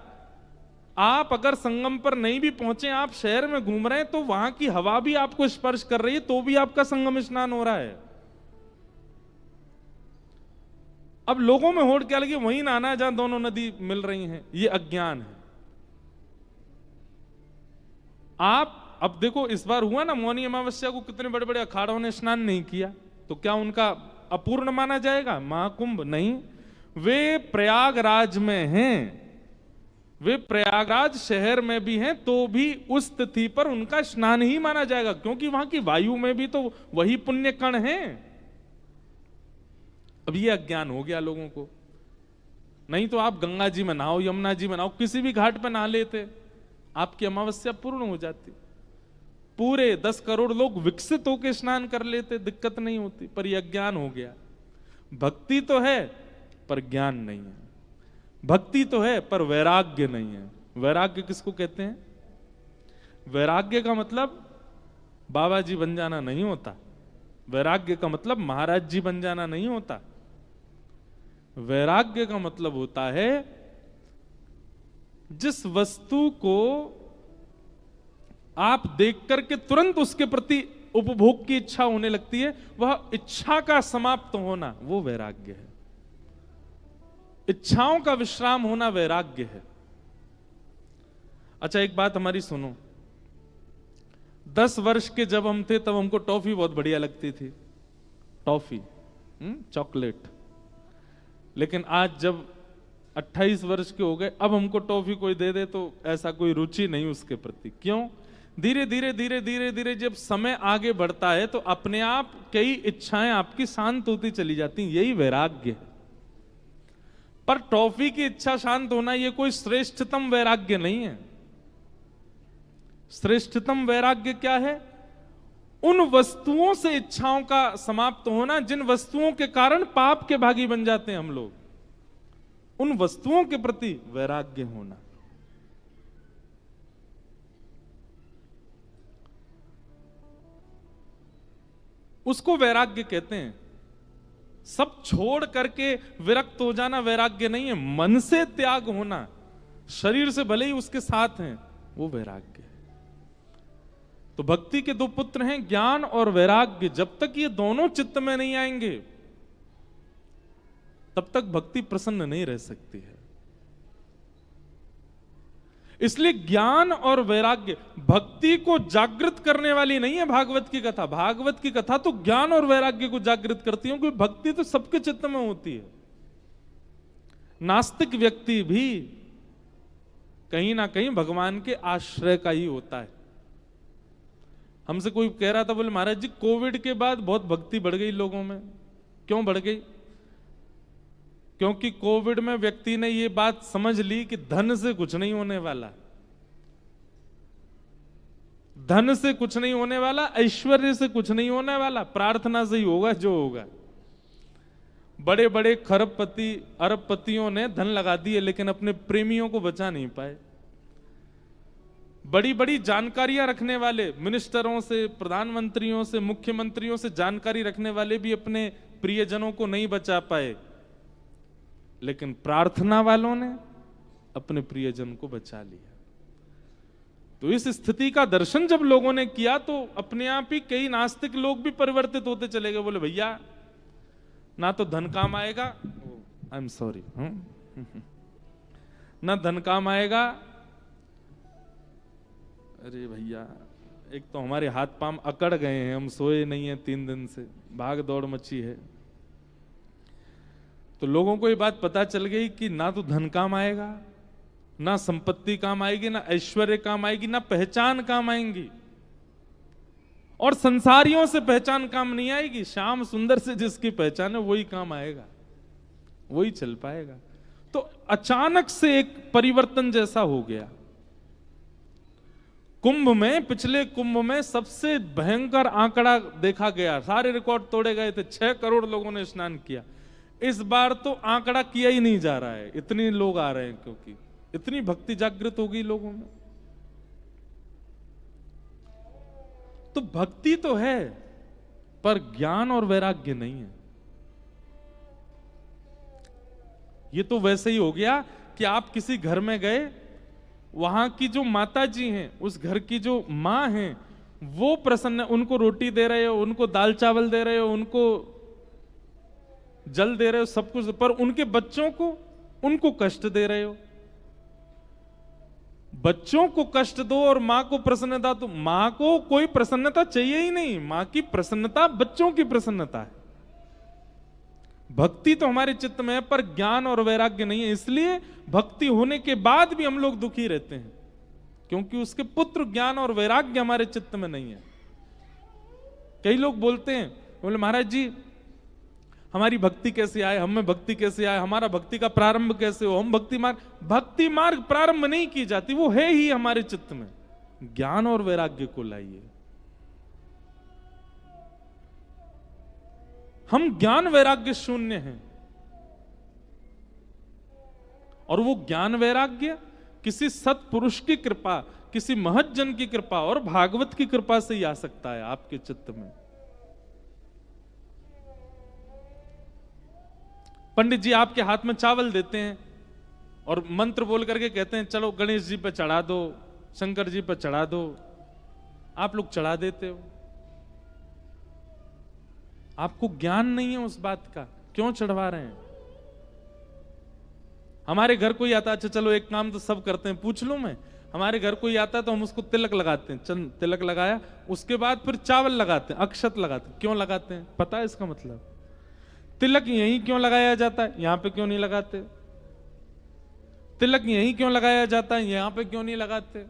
आप अगर संगम पर नहीं भी पहुंचे, आप शहर में घूम रहे हैं तो वहां की हवा भी आपको स्पर्श कर रही है, तो भी आपका संगम स्नान हो रहा है। अब लोगों में होड़ क्या लगी, वहीं नहाना है जहां दोनों नदी मिल रही हैं। ये अज्ञान है। आप अब देखो, इस बार हुआ ना मौनी अमावस्या को कितने बड़े बड़े अखाड़ों ने स्नान नहीं किया, तो क्या उनका अपूर्ण माना जाएगा? महाकुंभ नहीं, वे प्रयागराज में हैं, वे प्रयागराज शहर में भी हैं, तो भी उस तिथि पर उनका स्नान ही माना जाएगा, क्योंकि वहां की वायु में भी तो वही पुण्य कण हैं। अब ये अज्ञान हो गया लोगों को। नहीं तो आप गंगा जी में नहाओ, यमुना जी में नहाओ, किसी भी घाट पर नहा लेते, आपकी अमावस्या पूर्ण हो जाती। पूरे 10 करोड़ लोग विकसित होकर स्नान कर लेते, दिक्कत नहीं होती। पर यह अज्ञान हो गया। भक्ति तो है पर ज्ञान नहीं है। भक्ति तो है पर वैराग्य नहीं है। वैराग्य किसको कहते हैं? वैराग्य का मतलब बाबा जी बन जाना नहीं होता। वैराग्य का मतलब महाराज जी बन जाना नहीं होता। वैराग्य का मतलब होता है जिस वस्तु को आप देख करके तुरंत उसके प्रति उपभोग की इच्छा होने लगती है, वह इच्छा का समाप्त होना, वो वैराग्य है। इच्छाओं का विश्राम होना वैराग्य है। अच्छा एक बात हमारी सुनो, 10 वर्ष के जब हम थे तब हमको टॉफी बहुत बढ़िया लगती थी, टॉफी, चॉकलेट। लेकिन आज जब 28 वर्ष के हो गए, अब हमको टॉफी कोई दे दे तो ऐसा कोई रुचि नहीं उसके प्रति। क्यों? धीरे धीरे धीरे धीरे धीरे जब समय आगे बढ़ता है तो अपने आप कई इच्छाएं आपकी शांत होती चली जाती हैं। यही वैराग्य है। पर टॉफी की इच्छा शांत होना यह कोई श्रेष्ठतम वैराग्य नहीं है। श्रेष्ठतम वैराग्य क्या है? उन वस्तुओं से इच्छाओं का समाप्त होना जिन वस्तुओं के कारण पाप के भागी बन जाते हैं हम लोग। उन वस्तुओं के प्रति वैराग्य होना। उसको वैराग्य कहते हैं। सब छोड़ करके विरक्त हो जाना वैराग्य नहीं है। मन से त्याग होना, शरीर से भले ही उसके साथ हैं, वो वैराग्य है। तो भक्ति के 2 पुत्र हैं, ज्ञान और वैराग्य। जब तक ये दोनों चित्त में नहीं आएंगे तब तक भक्ति प्रसन्न नहीं रह सकती है। इसलिए ज्ञान और वैराग्य भक्ति को जागृत करने वाली नहीं है भागवत की कथा। भागवत की कथा तो ज्ञान और वैराग्य को जागृत करती है, क्योंकि भक्ति तो सबके चित्त में होती है। नास्तिक व्यक्ति भी कहीं ना कहीं भगवान के आश्रय का ही होता है। हमसे कोई कह रहा था, बोले महाराज जी कोविड के बाद बहुत भक्ति बढ़ गई लोगों में। क्यों बढ़ गई? क्योंकि कोविड में व्यक्ति ने ये बात समझ ली कि धन से कुछ नहीं होने वाला, धन से कुछ नहीं होने वाला, ऐश्वर्य से कुछ नहीं होने वाला, प्रार्थना से ही होगा जो होगा। बड़े बड़े खरबपति अरबपतियों ने धन लगा दिए लेकिन अपने प्रेमियों को बचा नहीं पाए। बड़ी बड़ी जानकारियां रखने वाले मिनिस्टरों से, प्रधानमंत्रियों से, मुख्यमंत्रियों से जानकारी रखने वाले भी अपने प्रियजनों को नहीं बचा पाए, लेकिन प्रार्थना वालों ने अपने प्रियजन को बचा लिया। तो इस स्थिति का दर्शन जब लोगों ने किया तो अपने आप ही कई नास्तिक लोग भी परिवर्तित होते चले गए। बोले भैया ना तो धन काम आएगा, आई एम सॉरी, ना धन काम आएगा। अरे भैया एक तो हमारे हाथ पांव अकड़ गए हैं, हम सोए नहीं हैं 3 दिन से, भाग दौड़ मची है। तो लोगों को ये बात पता चल गई कि ना तो धन काम आएगा, ना संपत्ति काम आएगी, ना ऐश्वर्य काम आएगी, ना पहचान काम आएंगी, और संसारियों से पहचान काम नहीं आएगी। श्याम सुंदर से जिसकी पहचान है वही काम आएगा, वही चल पाएगा। तो अचानक से एक परिवर्तन जैसा हो गया। कुंभ में, पिछले कुंभ में सबसे भयंकर आंकड़ा देखा गया, सारे रिकॉर्ड तोड़े गए थे, 6 करोड़ लोगों ने स्नान किया। इस बार तो आंकड़ा किया ही नहीं जा रहा है, इतने लोग आ रहे हैं, क्योंकि इतनी भक्ति जागृत हो गई लोगों में। तो भक्ति तो है पर ज्ञान और वैराग्य नहीं है। ये तो वैसे ही हो गया कि आप किसी घर में गए, वहां की जो माता जी हैं, उस घर की जो मां हैं, वो प्रसन्न, उनको रोटी दे रहे हो, उनको दाल चावल दे रहे हो, उनको जल दे रहे हो, सब कुछ, पर उनके बच्चों को, उनको कष्ट दे रहे हो। बच्चों को कष्ट दो और मां को प्रसन्नता, तो मां को कोई प्रसन्नता चाहिए ही नहीं। मां की प्रसन्नता बच्चों की प्रसन्नता है। भक्ति तो हमारे चित्त में है पर ज्ञान और वैराग्य नहीं है। इसलिए भक्ति होने के बाद भी हम लोग दुखी रहते हैं, क्योंकि उसके पुत्र ज्ञान और वैराग्य हमारे चित्त में नहीं है। कई लोग बोलते हैं, बोले महाराज जी हमारी भक्ति कैसे आए, हमें भक्ति कैसे आए, हमारा भक्ति का प्रारंभ कैसे हो, हम भक्ति मार्ग प्रारंभ नहीं की जाती, वो है ही हमारे चित्त में। ज्ञान और वैराग्य को लाइए। हम ज्ञान वैराग्य शून्य हैं, और वो ज्ञान वैराग्य किसी सत्पुरुष की कृपा, किसी महत जन की कृपा और भागवत की कृपा से ही आ सकता है आपके चित्त में। पंडित जी आपके हाथ में चावल देते हैं और मंत्र बोल करके कहते हैं चलो गणेश जी पे चढ़ा दो, शंकर जी पे चढ़ा दो। आप लोग चढ़ा देते हो, आपको ज्ञान नहीं है उस बात का, क्यों चढ़वा रहे हैं? हमारे घर कोई आता, अच्छा चलो एक काम तो सब करते हैं, पूछ लूं मैं, हमारे घर कोई आता है तो हम उसको तिलक लगाते हैं, चल तिलक लगाया, उसके बाद फिर चावल लगाते हैं, अक्षत लगाते हैं। क्यों लगाते हैं? पता है इसका मतलब? तिलक यहीं क्यों लगाया जाता है, यहां पे क्यों नहीं लगाते? तिलक यहीं क्यों लगाया जाता है, यहां पे क्यों नहीं लगाते?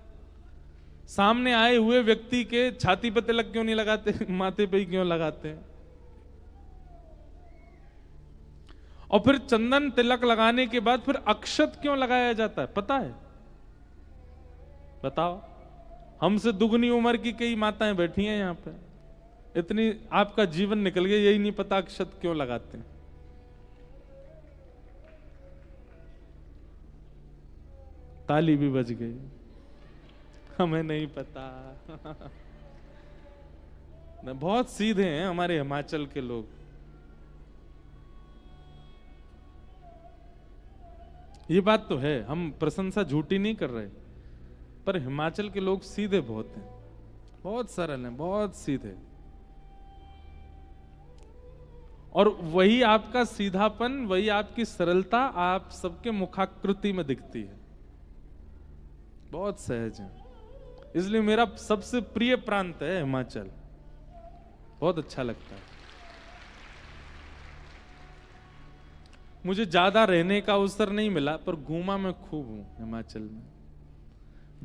सामने आए हुए व्यक्ति के छाती पे तिलक क्यों नहीं लगाते, माथे पे ही क्यों लगाते हैं? और फिर चंदन तिलक लगाने के बाद फिर अक्षत क्यों लगाया जाता है, पता है? बताओ। हमसे दुगनी उम्र की कई माताएं बैठी हैं यहां पे, इतनी आपका जीवन निकल गया, यही नहीं पता अक्षत क्यों लगाते हैं। ताली भी बज गई, हमें नहीं पता। बहुत सीधे हैं हमारे हिमाचल के लोग। ये बात तो है, हम प्रशंसा झूठी नहीं कर रहे, पर हिमाचल के लोग सीधे बहुत हैं, बहुत सरल हैं, बहुत सीधे। और वही आपका सीधापन, वही आपकी सरलता आप सबके मुखाकृति में दिखती है। बहुत सहज हैं। इसलिए मेरा सबसे प्रिय प्रांत है हिमाचल, बहुत अच्छा लगता है। मुझे ज्यादा रहने का अवसर नहीं मिला, पर घूमा मैं खूब हूं हिमाचल में।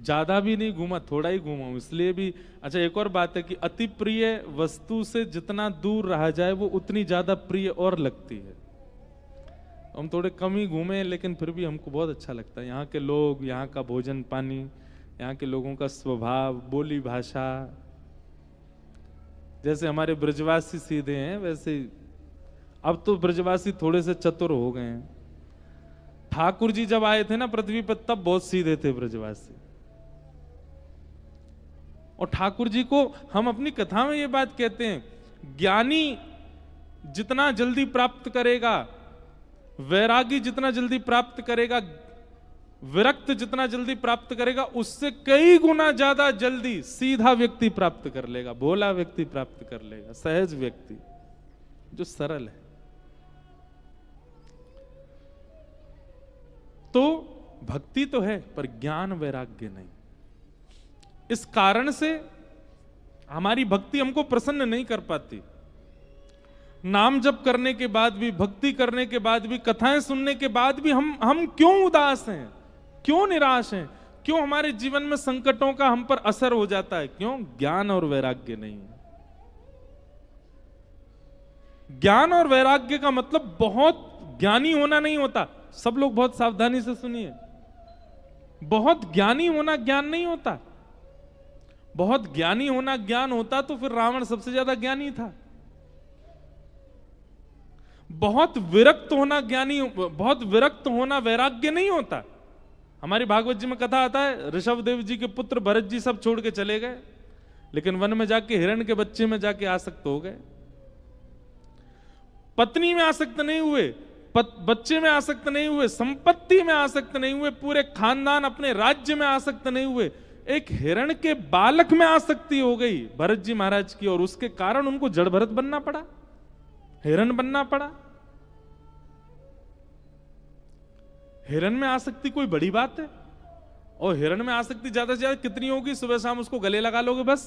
ज्यादा भी नहीं घूमा, थोड़ा ही घूमा हूं, इसलिए भी। अच्छा, एक और बात है कि अति प्रिय वस्तु से जितना दूर रहा जाए वो उतनी ज्यादा प्रिय और लगती है। हम थोड़े कम ही घूमे, लेकिन फिर भी हमको बहुत अच्छा लगता है। यहाँ के लोग, यहाँ का भोजन पानी, यहाँ के लोगों का स्वभाव, बोली भाषा। जैसे हमारे ब्रजवासी सीधे हैं, वैसे अब तो ब्रजवासी थोड़े से चतुर हो गए हैं। ठाकुर जी जब आए थे ना पृथ्वी पर, तब बहुत सीधे थे ब्रजवासी। और ठाकुर जी को हम अपनी कथा में ये बात कहते हैं, ज्ञानी जितना जल्दी प्राप्त करेगा, वैरागी जितना जल्दी प्राप्त करेगा, विरक्त जितना जल्दी प्राप्त करेगा, उससे कई गुना ज्यादा जल्दी सीधा व्यक्ति प्राप्त कर लेगा, भोला व्यक्ति प्राप्त कर लेगा, सहज व्यक्ति जो सरल है। तो भक्ति तो है, पर ज्ञान वैराग्य नहीं। इस कारण से हमारी भक्ति हमको प्रसन्न नहीं कर पाती। नाम जप करने के बाद भी, भक्ति करने के बाद भी, कथाएं सुनने के बाद भी हम क्यों उदास हैं, क्यों निराश हैं, क्यों हमारे जीवन में संकटों का हम पर असर हो जाता है? क्यों? ज्ञान और वैराग्य नहीं है। ज्ञान और वैराग्य का मतलब बहुत ज्ञानी होना नहीं होता। सब लोग बहुत सावधानी से सुनिए, बहुत ज्ञानी होना ज्ञान नहीं होता। बहुत ज्ञानी होना ज्ञान होता तो फिर रावण सबसे ज्यादा ज्ञानी था। बहुत विरक्त होना ज्ञानी, बहुत विरक्त होना वैराग्य नहीं होता। हमारी भागवत जी में कथा आता है, ऋषभ देव जी के पुत्र भरत जी सब छोड़ के चले गए, लेकिन वन में जाके हिरण के बच्चे में जाके आसक्त हो गए। पत्नी में आसक्त नहीं हुए, बच्चे में आसक्त नहीं हुए, संपत्ति में आसक्त नहीं हुए, पूरे खानदान अपने राज्य में आसक्त नहीं हुए, एक हिरण के बालक में आसक्ति हो गई भरत जी महाराज की, और उसके कारण उनको जड़ भरत बनना पड़ा, हिरण बनना पड़ा। हिरण में आसक्ति कोई बड़ी बात है? और हिरण में आसक्ति ज्यादा से ज्यादा कितनी होगी? सुबह शाम उसको गले लगा लोगे बस।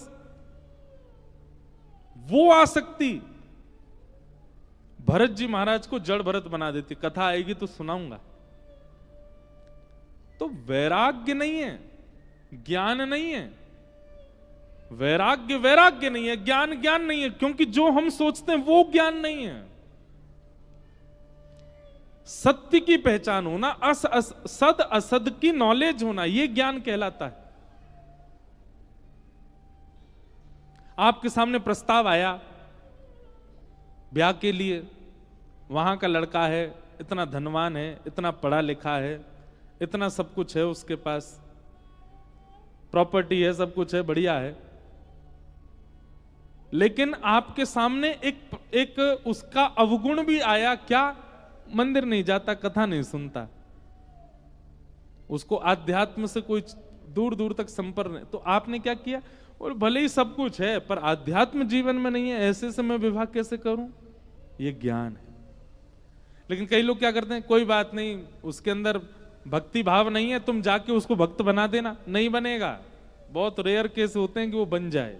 वो आसक्ति भरत जी महाराज को जड़ भरत बना देती। कथा आएगी तो सुनाऊंगा। तो वैराग्य नहीं है, ज्ञान नहीं है। वैराग्य वैराग्य नहीं है, ज्ञान ज्ञान नहीं है, क्योंकि जो हम सोचते हैं वो ज्ञान नहीं है। सत्य की पहचान होना, सद असद की नॉलेज होना, यह ज्ञान कहलाता है। आपके सामने प्रस्ताव आया ब्याह के लिए, वहां का लड़का है, इतना धनवान है, इतना पढ़ा लिखा है, इतना सब कुछ है उसके पास, प्रॉपर्टी है, सब कुछ है, बढ़िया है। लेकिन आपके सामने एक उसका अवगुण भी आया। क्या? मंदिर नहीं जाता, कथा नहीं सुनता, उसको आध्यात्म से कोई दूर दूर तक संपर्क नहीं। तो आपने क्या किया? और भले ही सब कुछ है पर आध्यात्म जीवन में नहीं है, ऐसे से मैं विवाह कैसे करूं? ये ज्ञान है। लेकिन कई लोग क्या करते हैं, कोई बात नहीं, उसके अंदर भक्ति भाव नहीं है, तुम जाके उसको भक्त बना देना। नहीं बनेगा। बहुत रेयर केस होते हैं कि वो बन जाए।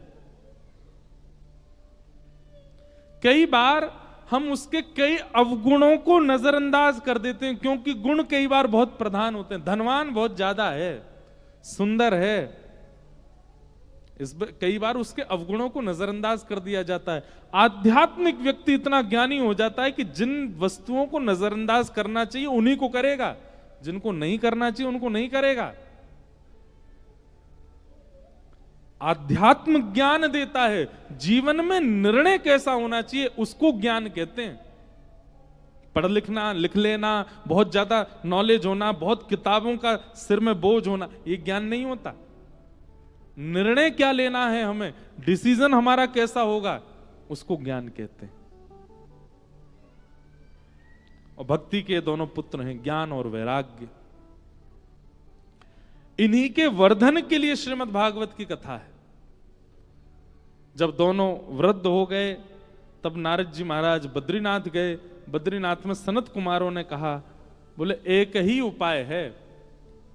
कई बार हम उसके कई अवगुणों को नजरअंदाज कर देते हैं, क्योंकि गुण कई बार बहुत प्रधान होते हैं। धनवान बहुत ज्यादा है, सुंदर है, कई बार उसके अवगुणों को नजरअंदाज कर दिया जाता है। आध्यात्मिक व्यक्ति इतना ज्ञानी हो जाता है कि जिन वस्तुओं को नजरअंदाज करना चाहिए उन्हीं को करेगा, जिनको नहीं करना चाहिए उनको नहीं करेगा। आध्यात्म ज्ञान देता है, जीवन में निर्णय कैसा होना चाहिए उसको ज्ञान कहते हैं। पढ़ लिखना, लिख लेना, बहुत ज्यादा नॉलेज होना, बहुत किताबों का सिर में बोझ होना, ये ज्ञान नहीं होता। निर्णय क्या लेना है हमें, डिसीजन हमारा कैसा होगा, उसको ज्ञान कहते हैं। और भक्ति के दोनों पुत्र हैं, ज्ञान और वैराग्य। इन्हीं के वर्धन के लिए श्रीमद् भागवत की कथा है। जब दोनों वृद्ध हो गए तब नारद जी महाराज बद्रीनाथ गए। बद्रीनाथ में सनत कुमारों ने कहा, बोले एक ही उपाय है,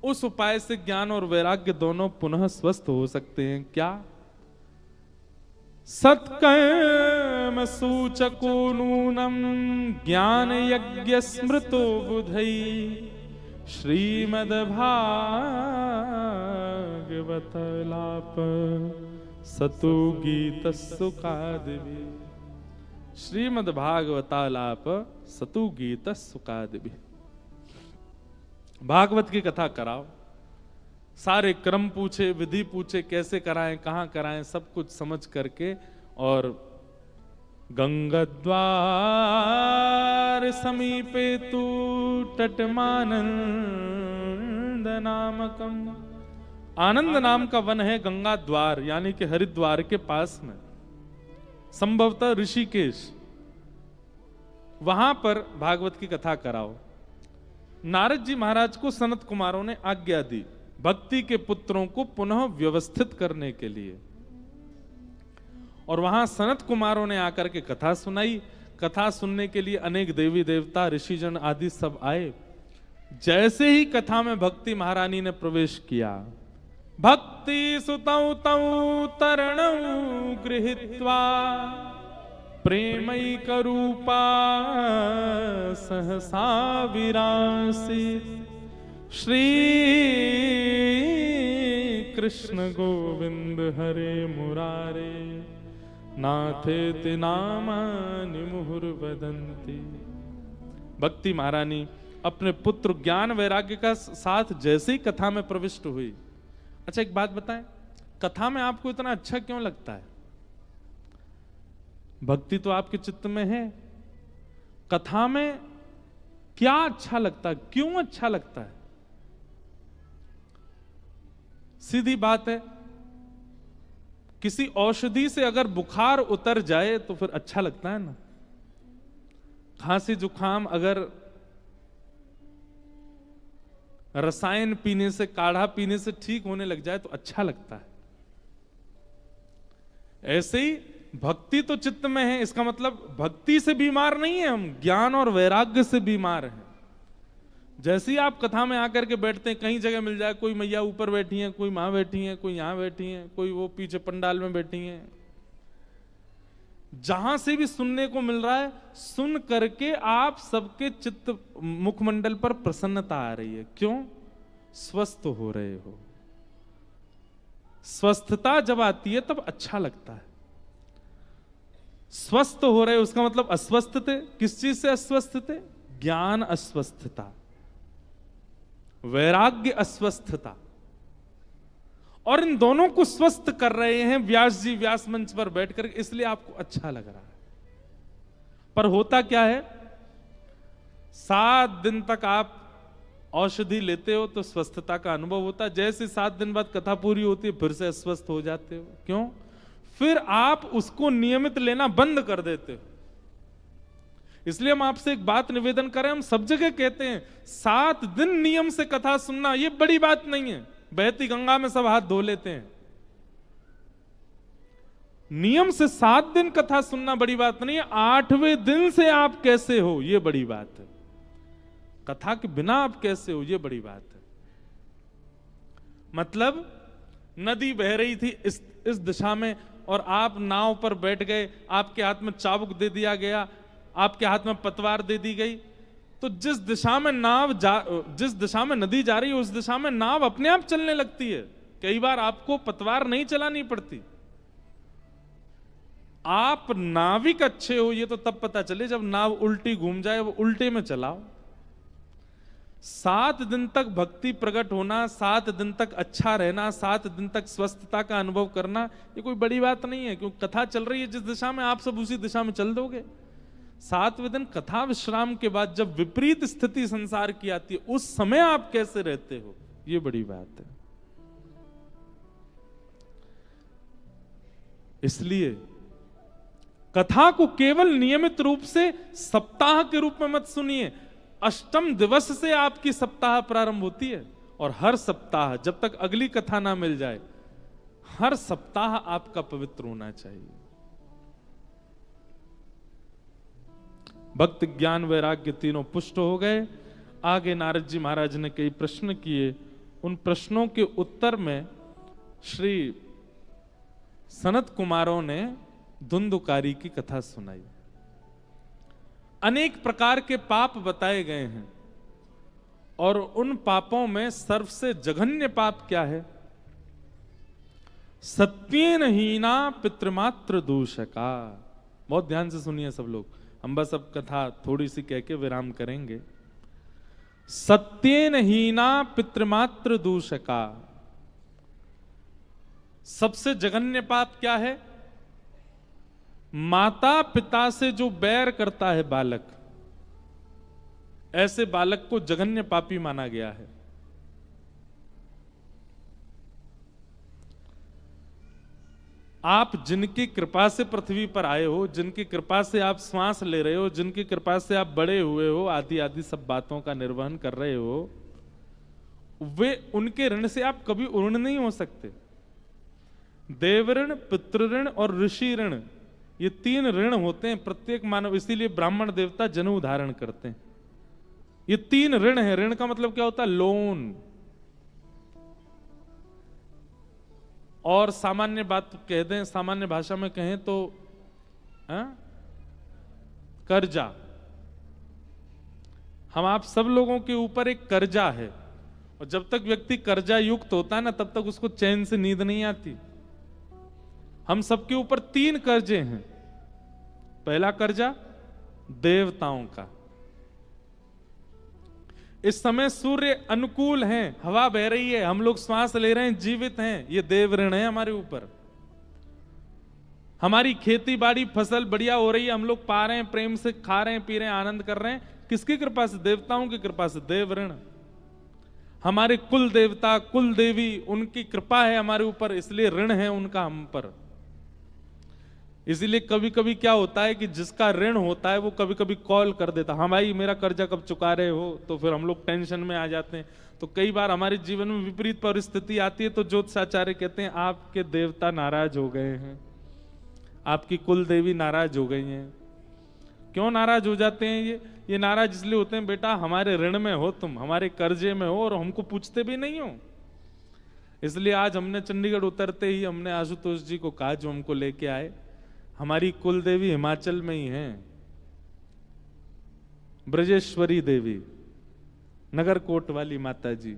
उस उपाय से ज्ञान और वैराग्य दोनों पुनः स्वस्थ हो सकते हैं। क्या? सत्कर्म सूचको नूनम ज्ञान यज्ञ स्मृतो बुधै श्रीमद्भागवत लाप सतु गीत सुखादिभि। श्रीमद्भागवतालाप सतु गीत सुखादिभि। भागवत की कथा कराओ, सारे क्रम पूछे, विधि पूछे, कैसे कराएं, कहां कराएं, सब कुछ समझ करके, और गंगाद्वार समीपे तु तटमानंद नामकम। आनंद नाम का वन है गंगा द्वार, यानी कि हरिद्वार के पास में, संभवतः ऋषिकेश। वहां पर भागवत की कथा कराओ। नारद जी महाराज को सनत कुमारों ने आज्ञा दी भक्ति के पुत्रों को पुनः व्यवस्थित करने के लिए, और वहां सनत कुमारों ने आकर के कथा सुनाई। कथा सुनने के लिए अनेक देवी देवता, ऋषिजन आदि सब आए। जैसे ही कथा में भक्ति महारानी ने प्रवेश किया, भक्ति सुतौ तौ तरणौ गृहीत्वा प्रेमैक रूपा सहसा विरासीत्। श्री कृष्ण गोविंद हरे मुरारे नाथेति नामानि मुहुर्वदन्ति। भक्ति महारानी अपने पुत्र ज्ञान वैराग्य का साथ जैसे ही कथा में प्रविष्ट हुई। अच्छा, एक बात बताएं, कथा में आपको इतना अच्छा क्यों लगता है? भक्ति तो आपके चित्त में है, कथा में क्या अच्छा लगता है, क्यों अच्छा लगता है? सीधी बात है, किसी औषधि से अगर बुखार उतर जाए तो फिर अच्छा लगता है ना। खांसी जुखाम अगर रसायन पीने से, काढ़ा पीने से ठीक होने लग जाए तो अच्छा लगता है। ऐसे ही भक्ति तो चित्त में है, इसका मतलब भक्ति से बीमार नहीं है हम, ज्ञान और वैराग्य से बीमार हैं। जैसे ही आप कथा में आकर के बैठते हैं, कहीं जगह मिल जाए, कोई मैया ऊपर बैठी हैं, कोई मां बैठी हैं, कोई यहां बैठी हैं, कोई वो पीछे पंडाल में बैठी हैं, जहां से भी सुनने को मिल रहा है, सुन करके आप सबके चित्त मुखमंडल पर प्रसन्नता आ रही है। क्यों? स्वस्थ हो रहे हो। स्वस्थता जब आती है तब अच्छा लगता है। स्वस्थ हो रहे, उसका मतलब अस्वस्थ थे। किस चीज से अस्वस्थ थे? ज्ञान अस्वस्थता, वैराग्य अस्वस्थता, और इन दोनों को स्वस्थ कर रहे हैं व्यास जी व्यास मंच पर बैठकर, इसलिए आपको अच्छा लग रहा है। पर होता क्या है, 7 दिन तक आप औषधि लेते हो तो स्वस्थता का अनुभव होता है। जैसे 7 दिन बाद कथा पूरी होती है फिर से अस्वस्थ हो जाते हो। क्यों? फिर आप उसको नियमित लेना बंद कर देते हो। इसलिए हम आपसे एक बात निवेदन करें, हम सब जगह कहते हैं 7 दिन नियम से कथा सुनना ये बड़ी बात नहीं है। बहती गंगा में सब हाथ धो लेते हैं। नियम से 7 दिन कथा सुनना बड़ी बात नहीं है, 8वें दिन से आप कैसे हो ये बड़ी बात है। कथा के बिना आप कैसे हो ये बड़ी बात है। मतलब नदी बह रही थी इस दिशा में और आप नाव पर बैठ गए, आपके हाथ में चाबुक दे दिया गया, आपके हाथ में पतवार दे दी गई, तो जिस दिशा में नदी जा रही है उस दिशा में नाव अपने आप चलने लगती है। कई बार आपको पतवार नहीं चलानी पड़ती। आप नाविक अच्छे हो ये तो तब पता चले जब नाव उल्टी घूम जाए, वो उल्टे में चलाओ। 7 दिन तक भक्ति प्रकट होना, 7 दिन तक अच्छा रहना, 7 दिन तक स्वस्थता का अनुभव करना, ये कोई बड़ी बात नहीं है। क्योंकि कथा चल रही है जिस दिशा में, आप सब उसी दिशा में चल दोगे। 7वें दिन कथा विश्राम के बाद जब विपरीत स्थिति संसार की आती है उस समय आप कैसे रहते हो ये बड़ी बात है। इसलिए कथा को केवल नियमित रूप से सप्ताह के रूप में मत सुनिए। अष्टम दिवस से आपकी सप्ताह प्रारंभ होती है और हर सप्ताह जब तक अगली कथा ना मिल जाए, हर सप्ताह आपका पवित्र होना चाहिए। भक्ति ज्ञान वैराग्य तीनों पुष्ट हो गए। आगे नारद जी महाराज ने कई प्रश्न किए उन प्रश्नों के उत्तर में श्री सनत कुमारों ने धुंधुकारी की कथा सुनाई। अनेक प्रकार के पाप बताए गए हैं और उन पापों में सबसे जघन्य पाप क्या है? सत्येन हीना पितृमात्र दूषका। बहुत ध्यान से सुनिए सब लोग, हम बस अब कथा थोड़ी सी कह के विराम करेंगे। सत्येन हीना पितृमात्र दूषका, सबसे जघन्य पाप क्या है? माता पिता से जो बैर करता है बालक, ऐसे बालक को जघन्य पापी माना गया है। आप जिनकी कृपा से पृथ्वी पर आए हो, जिनकी कृपा से आप श्वास ले रहे हो, जिनकी कृपा से आप बड़े हुए हो, आदि आदि सब बातों का निर्वहन कर रहे हो, वे उनके ऋण से आप कभी ऋण नहीं हो सकते। देव ऋण, पितृ ऋण और ऋषि ऋण, ये 3 ऋण होते हैं प्रत्येक मानव। इसीलिए ब्राह्मण देवता जनेऊ धारण करते हैं। ये 3 ऋण है। ऋण का मतलब क्या होता है? लोन। और सामान्य बात कह दें, सामान्य भाषा में कहें तो कर्जा। हम आप सब लोगों के ऊपर एक कर्जा है, और जब तक व्यक्ति कर्जा युक्त होता है ना, तब तक उसको चैन से नींद नहीं आती। हम सबके ऊपर 3 कर्जे हैं। पहला कर्जा देवताओं का। इस समय सूर्य अनुकूल हैं, हवा बह रही है, हम लोग श्वास ले रहे हैं, जीवित हैं, ये देव ऋण है हमारे ऊपर। हमारी खेती बाड़ी फसल बढ़िया हो रही है, हम लोग पा रहे हैं, प्रेम से खा रहे हैं, पी रहे हैं, आनंद कर रहे हैं। किसकी कृपा से? देवताओं की कृपा से, देव ऋण। हमारे कुल देवता कुल देवी, उनकी कृपा है हमारे ऊपर, इसलिए ऋण है उनका हम पर। इसीलिए कभी कभी क्या होता है कि जिसका ऋण होता है वो कभी कभी कॉल कर देता, हाँ भाई मेरा कर्जा कब चुका रहे हो, तो फिर हम लोग टेंशन में आ जाते हैं। तो कई बार हमारे जीवन में विपरीत परिस्थिति आती है, तो ज्योतिषाचार्य कहते हैं आपके देवता नाराज हो गए हैं, आपकी कुल देवी नाराज हो गई हैं। क्यों नाराज हो जाते हैं? ये नाराज इसलिए होते हैं, बेटा हमारे ऋण में हो तुम, हमारे कर्जे में हो और हमको पूछते भी नहीं हो। इसलिए आज हमने चंडीगढ़ उतरते ही हमने आशुतोष जी को कहा, जो हमको लेके आए, हमारी कुल देवी हिमाचल में ही हैं, ब्रजेश्वरी देवी, नगरकोट वाली माता जी,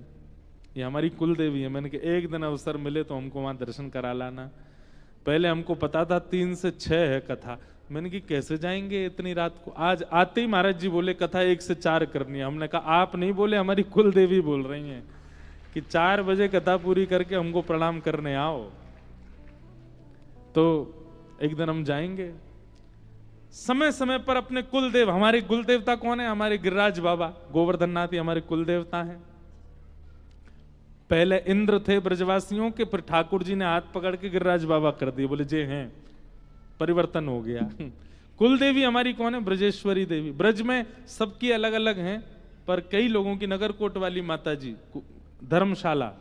ये हमारी कुल देवी है। मैंने कहा एक दिन अवसर मिले तो हमको वहां दर्शन करा लाना। पहले हमको पता था 3 से 6 है कथा, मैंने कि कैसे जाएंगे इतनी रात को। आज आते ही महाराज जी बोले कथा 1 से 4 करनी है। हमने कहा आप नहीं बोले, हमारी कुल देवी बोल रही हैं कि 4 बजे कथा पूरी करके हमको प्रणाम करने आओ। तो एक दिन हम जाएंगे। समय समय पर अपने कुल देव, हमारे कुल देवता कौन है? हमारे गिरिराज बाबा गोवर्धन नाथ हमारे कुल देवता हैं। पहले इंद्र थे ब्रजवासियों के, फिर ठाकुर जी ने हाथ पकड़ के गिरिराज बाबा कर दिए, बोले जे हैं, परिवर्तन हो गया। कुल देवी हमारी कौन है? ब्रजेश्वरी देवी। ब्रज में सबकी अलग अलग हैं, पर कई लोगों की नगरकोट वाली माता जी, धर्मशाला,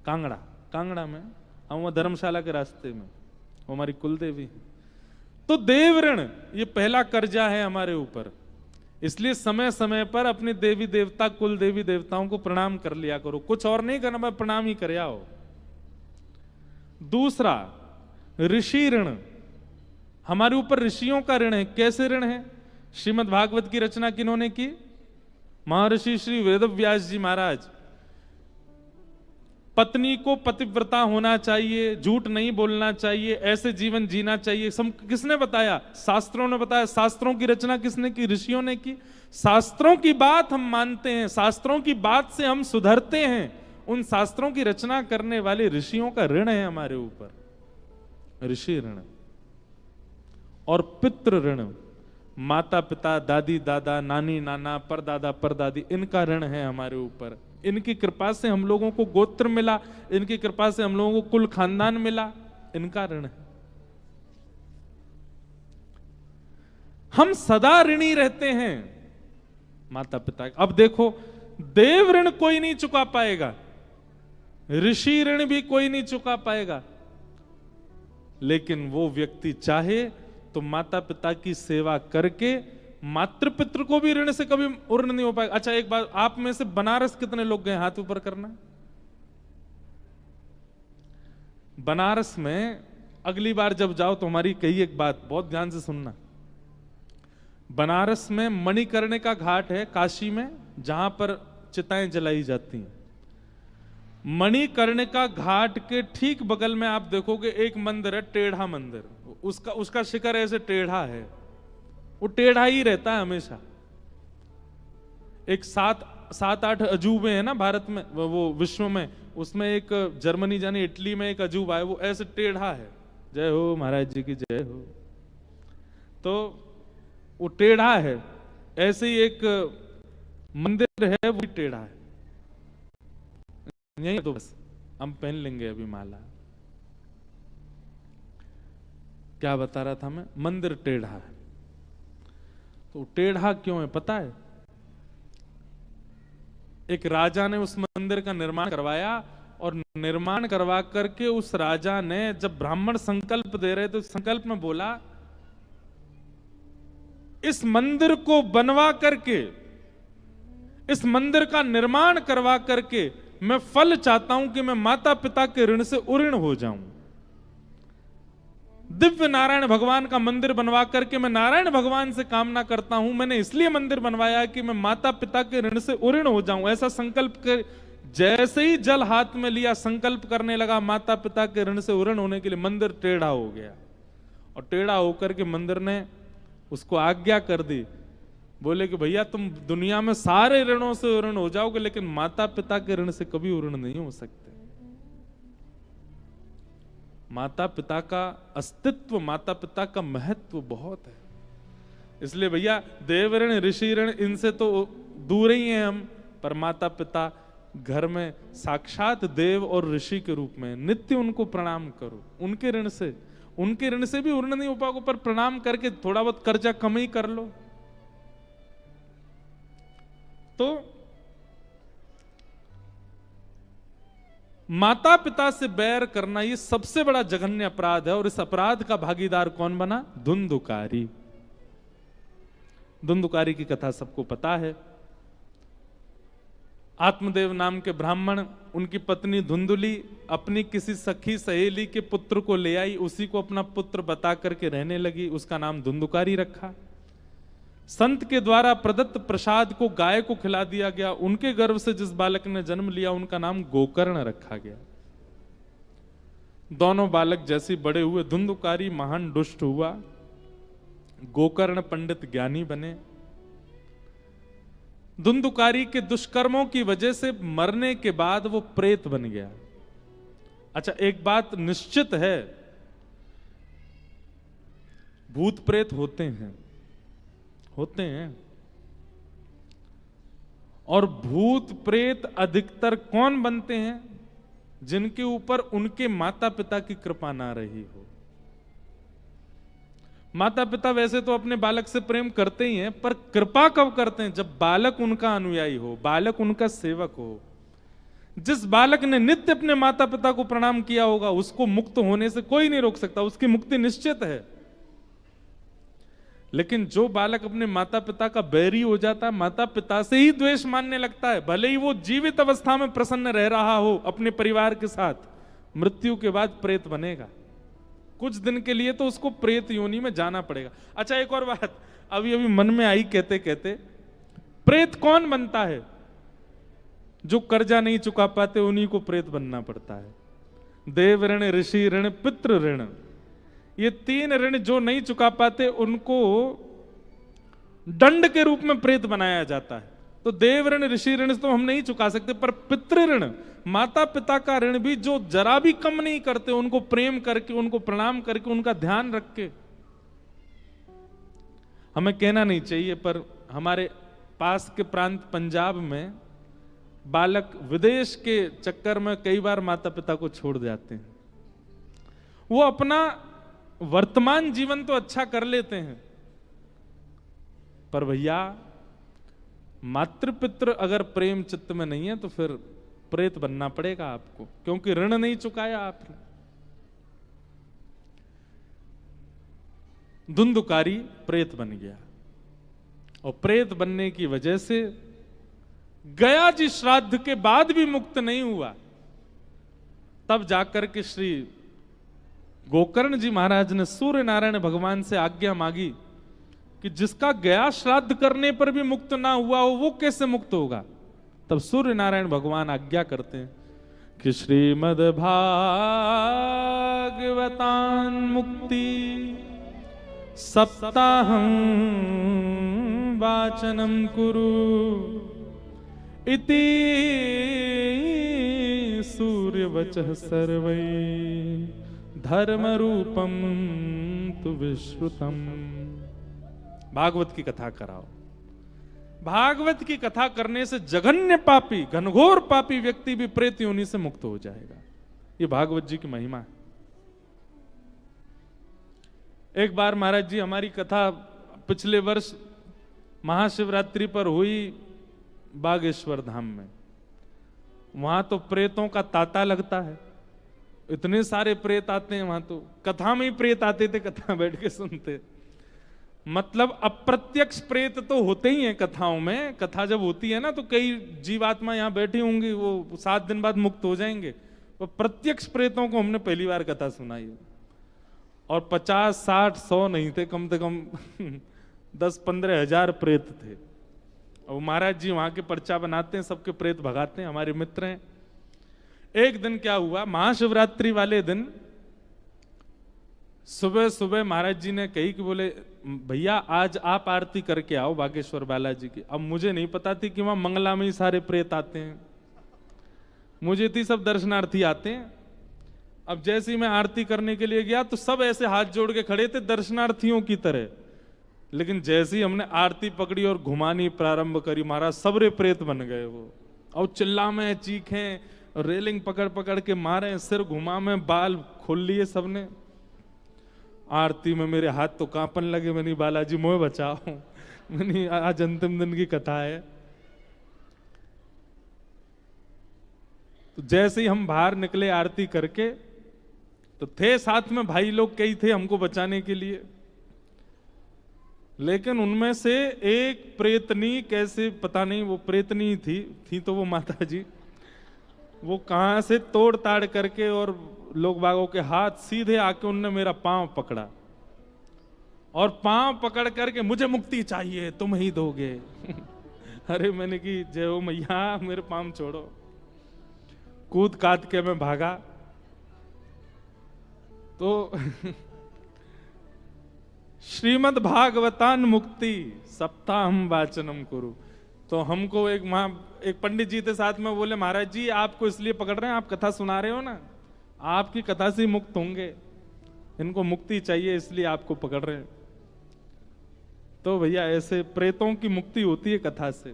कांगड़ा में हम वो धर्मशाला के रास्ते में, वो हमारी कुल देवी। तो देव ऋण ये पहला कर्जा है हमारे ऊपर। इसलिए समय समय पर अपने देवी देवता कुल देवी देवताओं को प्रणाम कर लिया करो, कुछ और नहीं करना, मैं प्रणाम ही कर आओ। दूसरा ऋषि ऋण, हमारे ऊपर ऋषियों का ऋण है। कैसे ऋण है? श्रीमद् भागवत की रचना किन्होंने की? महर्षि श्री वेदव्यास जी महाराज। पत्नी को पतिव्रता होना चाहिए, झूठ नहीं बोलना चाहिए, ऐसे जीवन जीना चाहिए, किसने बताया? शास्त्रों ने बताया। शास्त्रों की रचना किसने की? ऋषियों ने की। शास्त्रों की बात हम मानते हैं, शास्त्रों की बात से हम सुधरते हैं। उन शास्त्रों की रचना करने वाले ऋषियों का ऋण है हमारे ऊपर, ऋषि ऋण। और पितृ ऋण, माता पिता दादी दादा नानी नाना परदादा परदादी, इनका ऋण है हमारे ऊपर। इनकी कृपा से हम लोगों को गोत्र मिला, इनकी कृपा से हम लोगों को कुल खानदान मिला, इनका ऋण है। हम सदा ऋणी रहते हैं माता पिता। अब देखो, देव ऋण कोई नहीं चुका पाएगा, ऋषि ऋण भी कोई नहीं चुका पाएगा, लेकिन वो व्यक्ति चाहे तो माता पिता की सेवा करके मातृपितृ को भी ऋण से कभी उर्ण नहीं हो पाएगा। अच्छा एक बात, आप में से बनारस कितने लोग गए? हाथ ऊपर करना। बनारस में अगली बार जब जाओ तो हमारी कही एक बात बहुत ध्यान से सुनना। बनारस में मणिकर्णिका घाट है काशी में, जहां पर चिताएं जलाई जाती हैं। मणिकर्णिका घाट के ठीक बगल में आप देखोगे एक मंदिर है, टेढ़ा मंदिर। उसका शिखर ऐसे टेढ़ा है, वो टेढ़ा ही रहता है हमेशा। एक सात आठ अजूबे हैं ना भारत में, वो विश्व में, उसमें एक जर्मनी जाने इटली में एक अजूबा है, वो ऐसे टेढ़ा है। जय हो महाराज जी की जय हो। तो वो टेढ़ा है, ऐसे ही एक मंदिर है वो टेढ़ा है। यही तो बस हम पहन लेंगे अभी माला। क्या बता रहा था मैं? मंदिर टेढ़ा है। तो टेढ़ा क्यों है पता है? एक राजा ने उस मंदिर का निर्माण करवाया, और निर्माण करवा करके उस राजा ने जब ब्राह्मण संकल्प दे रहे थे, संकल्प में बोला इस मंदिर को बनवा करके, इस मंदिर का निर्माण करवा करके मैं फल चाहता हूं कि मैं माता पिता के ऋण से उऋण हो जाऊं। दिव्य नारायण भगवान का मंदिर बनवा करके मैं नारायण भगवान से कामना करता हूं, मैंने इसलिए मंदिर बनवाया कि मैं माता पिता के ऋण से उऋण हो जाऊं। ऐसा संकल्प कर, जैसे ही जल हाथ में लिया, संकल्प करने लगा माता पिता के ऋण से उऋण होने के लिए, मंदिर टेढ़ा हो गया। और टेढ़ा होकर के मंदिर ने उसको आज्ञा कर दी, बोले कि भैया तुम दुनिया में सारे ऋणों से उऋण हो जाओगे, लेकिन माता पिता के ऋण से कभी उऋण नहीं हो सकते। माता पिता का अस्तित्व, माता पिता का महत्व बहुत है। इसलिए भैया देव ऋण ऋषि ऋण इनसे तो दूर ही हैं हम, पर माता पिता घर में साक्षात देव और ऋषि के रूप में, नित्य उनको प्रणाम करो। उनके ऋण से भी उऋण नहीं हो पाओगे, पर प्रणाम करके थोड़ा बहुत कर्जा कम ही कर लो। तो माता पिता से बैर करना ये सबसे बड़ा जघन्य अपराध है, और इस अपराध का भागीदार कौन बना? धुंधुकारी। धुंधुकारी की कथा सबको पता है। आत्मदेव नाम के ब्राह्मण, उनकी पत्नी धुंधुली अपनी किसी सखी सहेली के पुत्र को ले आई, उसी को अपना पुत्र बता करके रहने लगी, उसका नाम धुंधुकारी रखा। संत के द्वारा प्रदत्त प्रसाद को गाय को खिला दिया गया। उनके गर्भ से जिस बालक ने जन्म लिया उनका नाम गोकर्ण रखा गया। दोनों बालक जैसे बड़े हुए, धुंधुकारी महान दुष्ट हुआ, गोकर्ण पंडित ज्ञानी बने। धुंधुकारी के दुष्कर्मों की वजह से मरने के बाद वो प्रेत बन गया। अच्छा एक बात निश्चित है, भूत प्रेत होते हैं, और भूत प्रेत अधिकतर कौन बनते हैं? जिनके ऊपर उनके माता पिता की कृपा ना रही हो। माता पिता वैसे तो अपने बालक से प्रेम करते ही हैं, पर कृपा कब करते हैं? जब बालक उनका अनुयायी हो, बालक उनका सेवक हो। जिस बालक ने नित्य अपने माता पिता को प्रणाम किया होगा, उसको मुक्त होने से कोई नहीं रोक सकता, उसकी मुक्ति निश्चित है। लेकिन जो बालक अपने माता पिता का बैरी हो जाता है, माता पिता से ही द्वेष मानने लगता है, भले ही वो जीवित अवस्था में प्रसन्न रह रहा हो अपने परिवार के साथ, मृत्यु के बाद प्रेत बनेगा। कुछ दिन के लिए तो उसको प्रेत योनि में जाना पड़ेगा। अच्छा एक और बात अभी अभी मन में आई कहते कहते, प्रेत कौन बनता है? जो कर्जा नहीं चुका पाते उन्हीं को प्रेत बनना पड़ता है। देव ऋण, ऋषि ऋण, पितृ ऋण, ये तीन ऋण जो नहीं चुका पाते उनको दंड के रूप में प्रेत बनाया जाता है। तो देव ऋण ऋषि ऋण तो हम नहीं चुका सकते, पर पितृ ऋण, माता पिता का ऋण भी जो जरा भी कम नहीं करते, उनको प्रेम करके, उनको प्रणाम करके, उनका ध्यान रख के, हमें कहना नहीं चाहिए पर हमारे पास के प्रांत पंजाब में बालक विदेश के चक्कर में कई बार माता पिता को छोड़ जाते हैं। वो अपना वर्तमान जीवन तो अच्छा कर लेते हैं, पर भैया मातृपितृ अगर प्रेम चित्त में नहीं है तो फिर प्रेत बनना पड़ेगा आपको, क्योंकि ऋण नहीं चुकाया आपने। धुंधुकारी प्रेत बन गया। और प्रेत बनने की वजह से गया जी श्राद्ध के बाद भी मुक्त नहीं हुआ। तब जाकर के श्री गोकर्ण जी महाराज ने सूर्य नारायण भगवान से आज्ञा मांगी कि जिसका गया श्राद्ध करने पर भी मुक्त ना हुआ हो वो कैसे मुक्त होगा। तब सूर्य नारायण भगवान आज्ञा करते हैं कि श्रीमद् भागवतान मुक्ति सप्ताहं वाचनम कुरु इति सूर्यवचः सर्वै धर्म रूपम तु विश्रुतम। भागवत की कथा कराओ। भागवत की कथा करने से जघन्य पापी, घनघोर पापी व्यक्ति भी प्रेत योनि से मुक्त हो जाएगा। ये भागवत जी की महिमा है। एक बार महाराज जी हमारी कथा पिछले वर्ष महाशिवरात्रि पर हुई बागेश्वर धाम में। वहां तो प्रेतों का तांता लगता है, इतने सारे प्रेत आते हैं वहां। तो कथा में ही प्रेत आते थे, कथा बैठ के सुनते। मतलब अप्रत्यक्ष प्रेत तो होते ही हैं कथाओं में। कथा जब होती है ना तो कई जीवात्मा यहाँ बैठी होंगी, वो 7 दिन बाद मुक्त हो जाएंगे। वो प्रत्यक्ष प्रेतों को हमने पहली बार कथा सुनाई है। और 50, 60, 100 नहीं थे, कम से कम 10-15 हजार प्रेत थे। और महाराज जी वहां के पर्चा बनाते हैं, सबके प्रेत भगाते हैं, हमारे मित्र हैं। एक दिन क्या हुआ, महाशिवरात्रि वाले दिन सुबह सुबह महाराज जी ने कही कि बोले भैया आज आप आरती करके आओ बागेश्वर बालाजी की। अब मुझे नहीं पता थी कि वहां मंगला में ही सारे प्रेत आते हैं, मुझे थी सब दर्शनार्थी आते हैं। अब जैसे ही मैं आरती करने के लिए गया तो सब ऐसे हाथ जोड़ के खड़े थे दर्शनार्थियों की तरह। लेकिन जैसे ही हमने आरती पकड़ी और घुमानी प्रारंभ करी, महाराज सबरे प्रेत बन गए वो। और चिल्ला में चीखें, रेलिंग पकड़ पकड़ के मारे, सिर घुमा में, बाल खोल लिए सबने। आरती में मेरे हाथ तो कांपन लगे। मैंने बालाजी मोह बचाओ, मैंने आज अंतिम दिन की कथा है। तो जैसे ही हम बाहर निकले आरती करके, तो थे साथ में भाई लोग कई थे हमको बचाने के लिए। लेकिन उनमें से एक प्रेतनी, कैसे पता नहीं वो प्रेतनी थी तो वो माता जी, वो कहां से तोड़ ताड़ करके और लोग बागों के हाथ सीधे आके उनने मेरा पांव पकड़ा और पांव पकड़ करके मुझे मुक्ति चाहिए, तुम ही दोगे। अरे मैंने की जय हो मैया, मेरे पांव छोड़ो। कूद काद के मैं भागा। तो श्रीमद् भागवतान मुक्ति सप्ताहम वाचनम कुरु। तो हमको एक पंडित जी थे साथ में, बोले महाराज जी आपको इसलिए पकड़ रहे हैं, आप कथा सुना रहे हो ना, आपकी कथा से मुक्त होंगे, इनको मुक्ति चाहिए इसलिए आपको पकड़ रहे हैं। तो भैया ऐसे प्रेतों की मुक्ति होती है कथा से।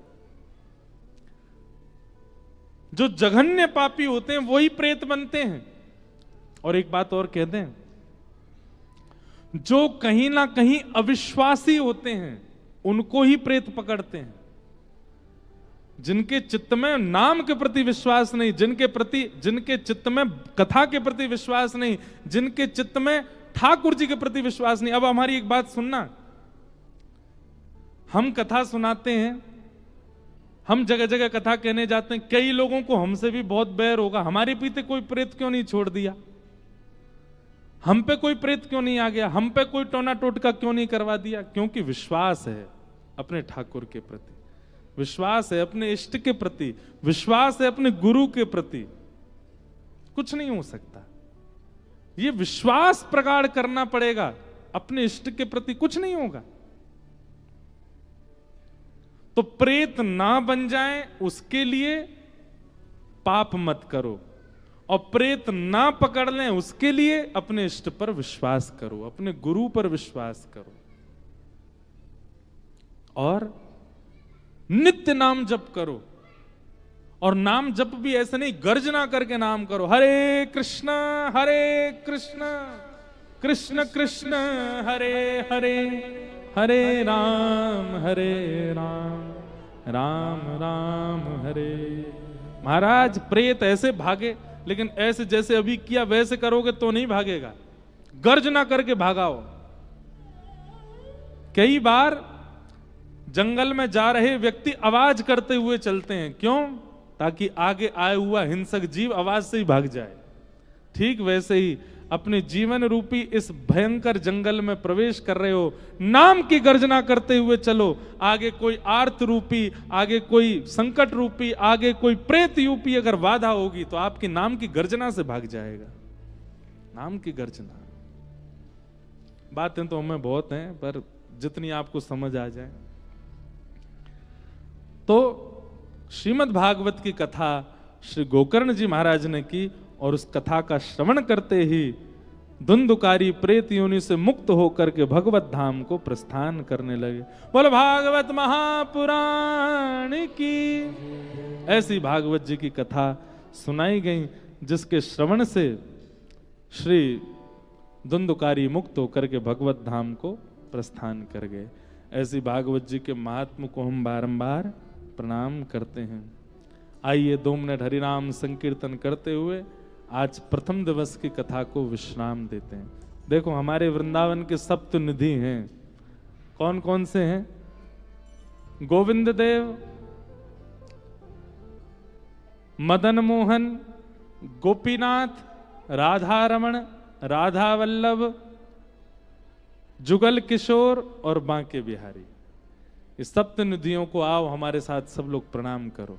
जो जघन्य पापी होते हैं वही प्रेत बनते हैं। और एक बात और कह दें, जो कहीं ना कहीं अविश्वासी होते हैं उनको ही प्रेत पकड़ते हैं। जिनके चित्त में नाम के प्रति विश्वास नहीं, जिनके चित्त में कथा के प्रति विश्वास नहीं, जिनके चित्त में ठाकुर जी के प्रति विश्वास नहीं। अब हमारी एक बात सुनना, हम कथा सुनाते हैं, हम जगह जगह कथा कहने जाते हैं, कई लोगों को हमसे भी बहुत बैर होगा, हमारे पीछे कोई प्रेत क्यों नहीं छोड़ दिया, हम पे कोई प्रेत क्यों नहीं आ गया, हम पे कोई टोना टोटका क्यों नहीं करवा दिया। क्योंकि विश्वास है अपने ठाकुर के प्रति, विश्वास है अपने इष्ट के प्रति, विश्वास है अपने गुरु के प्रति। कुछ नहीं हो सकता, ये विश्वास प्रगाढ़ करना पड़ेगा अपने इष्ट के प्रति, कुछ नहीं होगा। तो प्रेत ना बन जाए उसके लिए पाप मत करो, और प्रेत ना पकड़ लें उसके लिए अपने इष्ट पर विश्वास करो, अपने गुरु पर विश्वास करो। और नित्य नाम जप करो। और नाम जप भी ऐसे नहीं गर्जना करके नाम करो, हरे कृष्ण कृष्ण कृष्ण हरे हरे, हरे राम राम राम हरे। महाराज प्रेत ऐसे भागे, लेकिन ऐसे जैसे अभी किया वैसे करोगे तो नहीं भागेगा, गर्जना करके भागाओ। कई बार जंगल में जा रहे व्यक्ति आवाज करते हुए चलते हैं, क्यों? ताकि आगे आया हुआ हिंसक जीव आवाज से ही भाग जाए। ठीक वैसे ही अपने जीवन रूपी इस भयंकर जंगल में प्रवेश कर रहे हो, नाम की गर्जना करते हुए चलो। आगे कोई आर्त रूपी, आगे कोई संकट रूपी, आगे कोई प्रेत रूपी अगर बाधा होगी तो आपकी नाम की गर्जना से भाग जाएगा। नाम की गर्जना। बातें तो हमें बहुत हैं, पर जितनी आपको समझ आ जाए। तो श्रीमद् भागवत की कथा श्री गोकर्ण जी महाराज ने की, और उस कथा का श्रवण करते ही धुंधुकारी प्रेत योनि से मुक्त होकर के भगवत धाम को प्रस्थान करने लगे। बोलो भागवत महापुराण की। ऐसी भागवत जी की कथा सुनाई गई, जिसके श्रवण से श्री धुंधुकारी मुक्त होकर के भगवत धाम को प्रस्थान कर गए। ऐसी भागवत जी के महात्म को हम बारंबार प्रणाम करते हैं। आइए 2 मिनट हरिनाम संकीर्तन करते हुए आज प्रथम दिवस की कथा को विश्राम देते हैं। देखो हमारे वृंदावन के सप्त निधि हैं, कौन कौन से हैं? गोविंद देव, मदन मोहन, गोपीनाथ, राधा रमण, राधा वल्लभ, जुगल किशोर और बांके बिहारी। इस सप्त निधियों को आओ हमारे साथ सब लोग प्रणाम करो।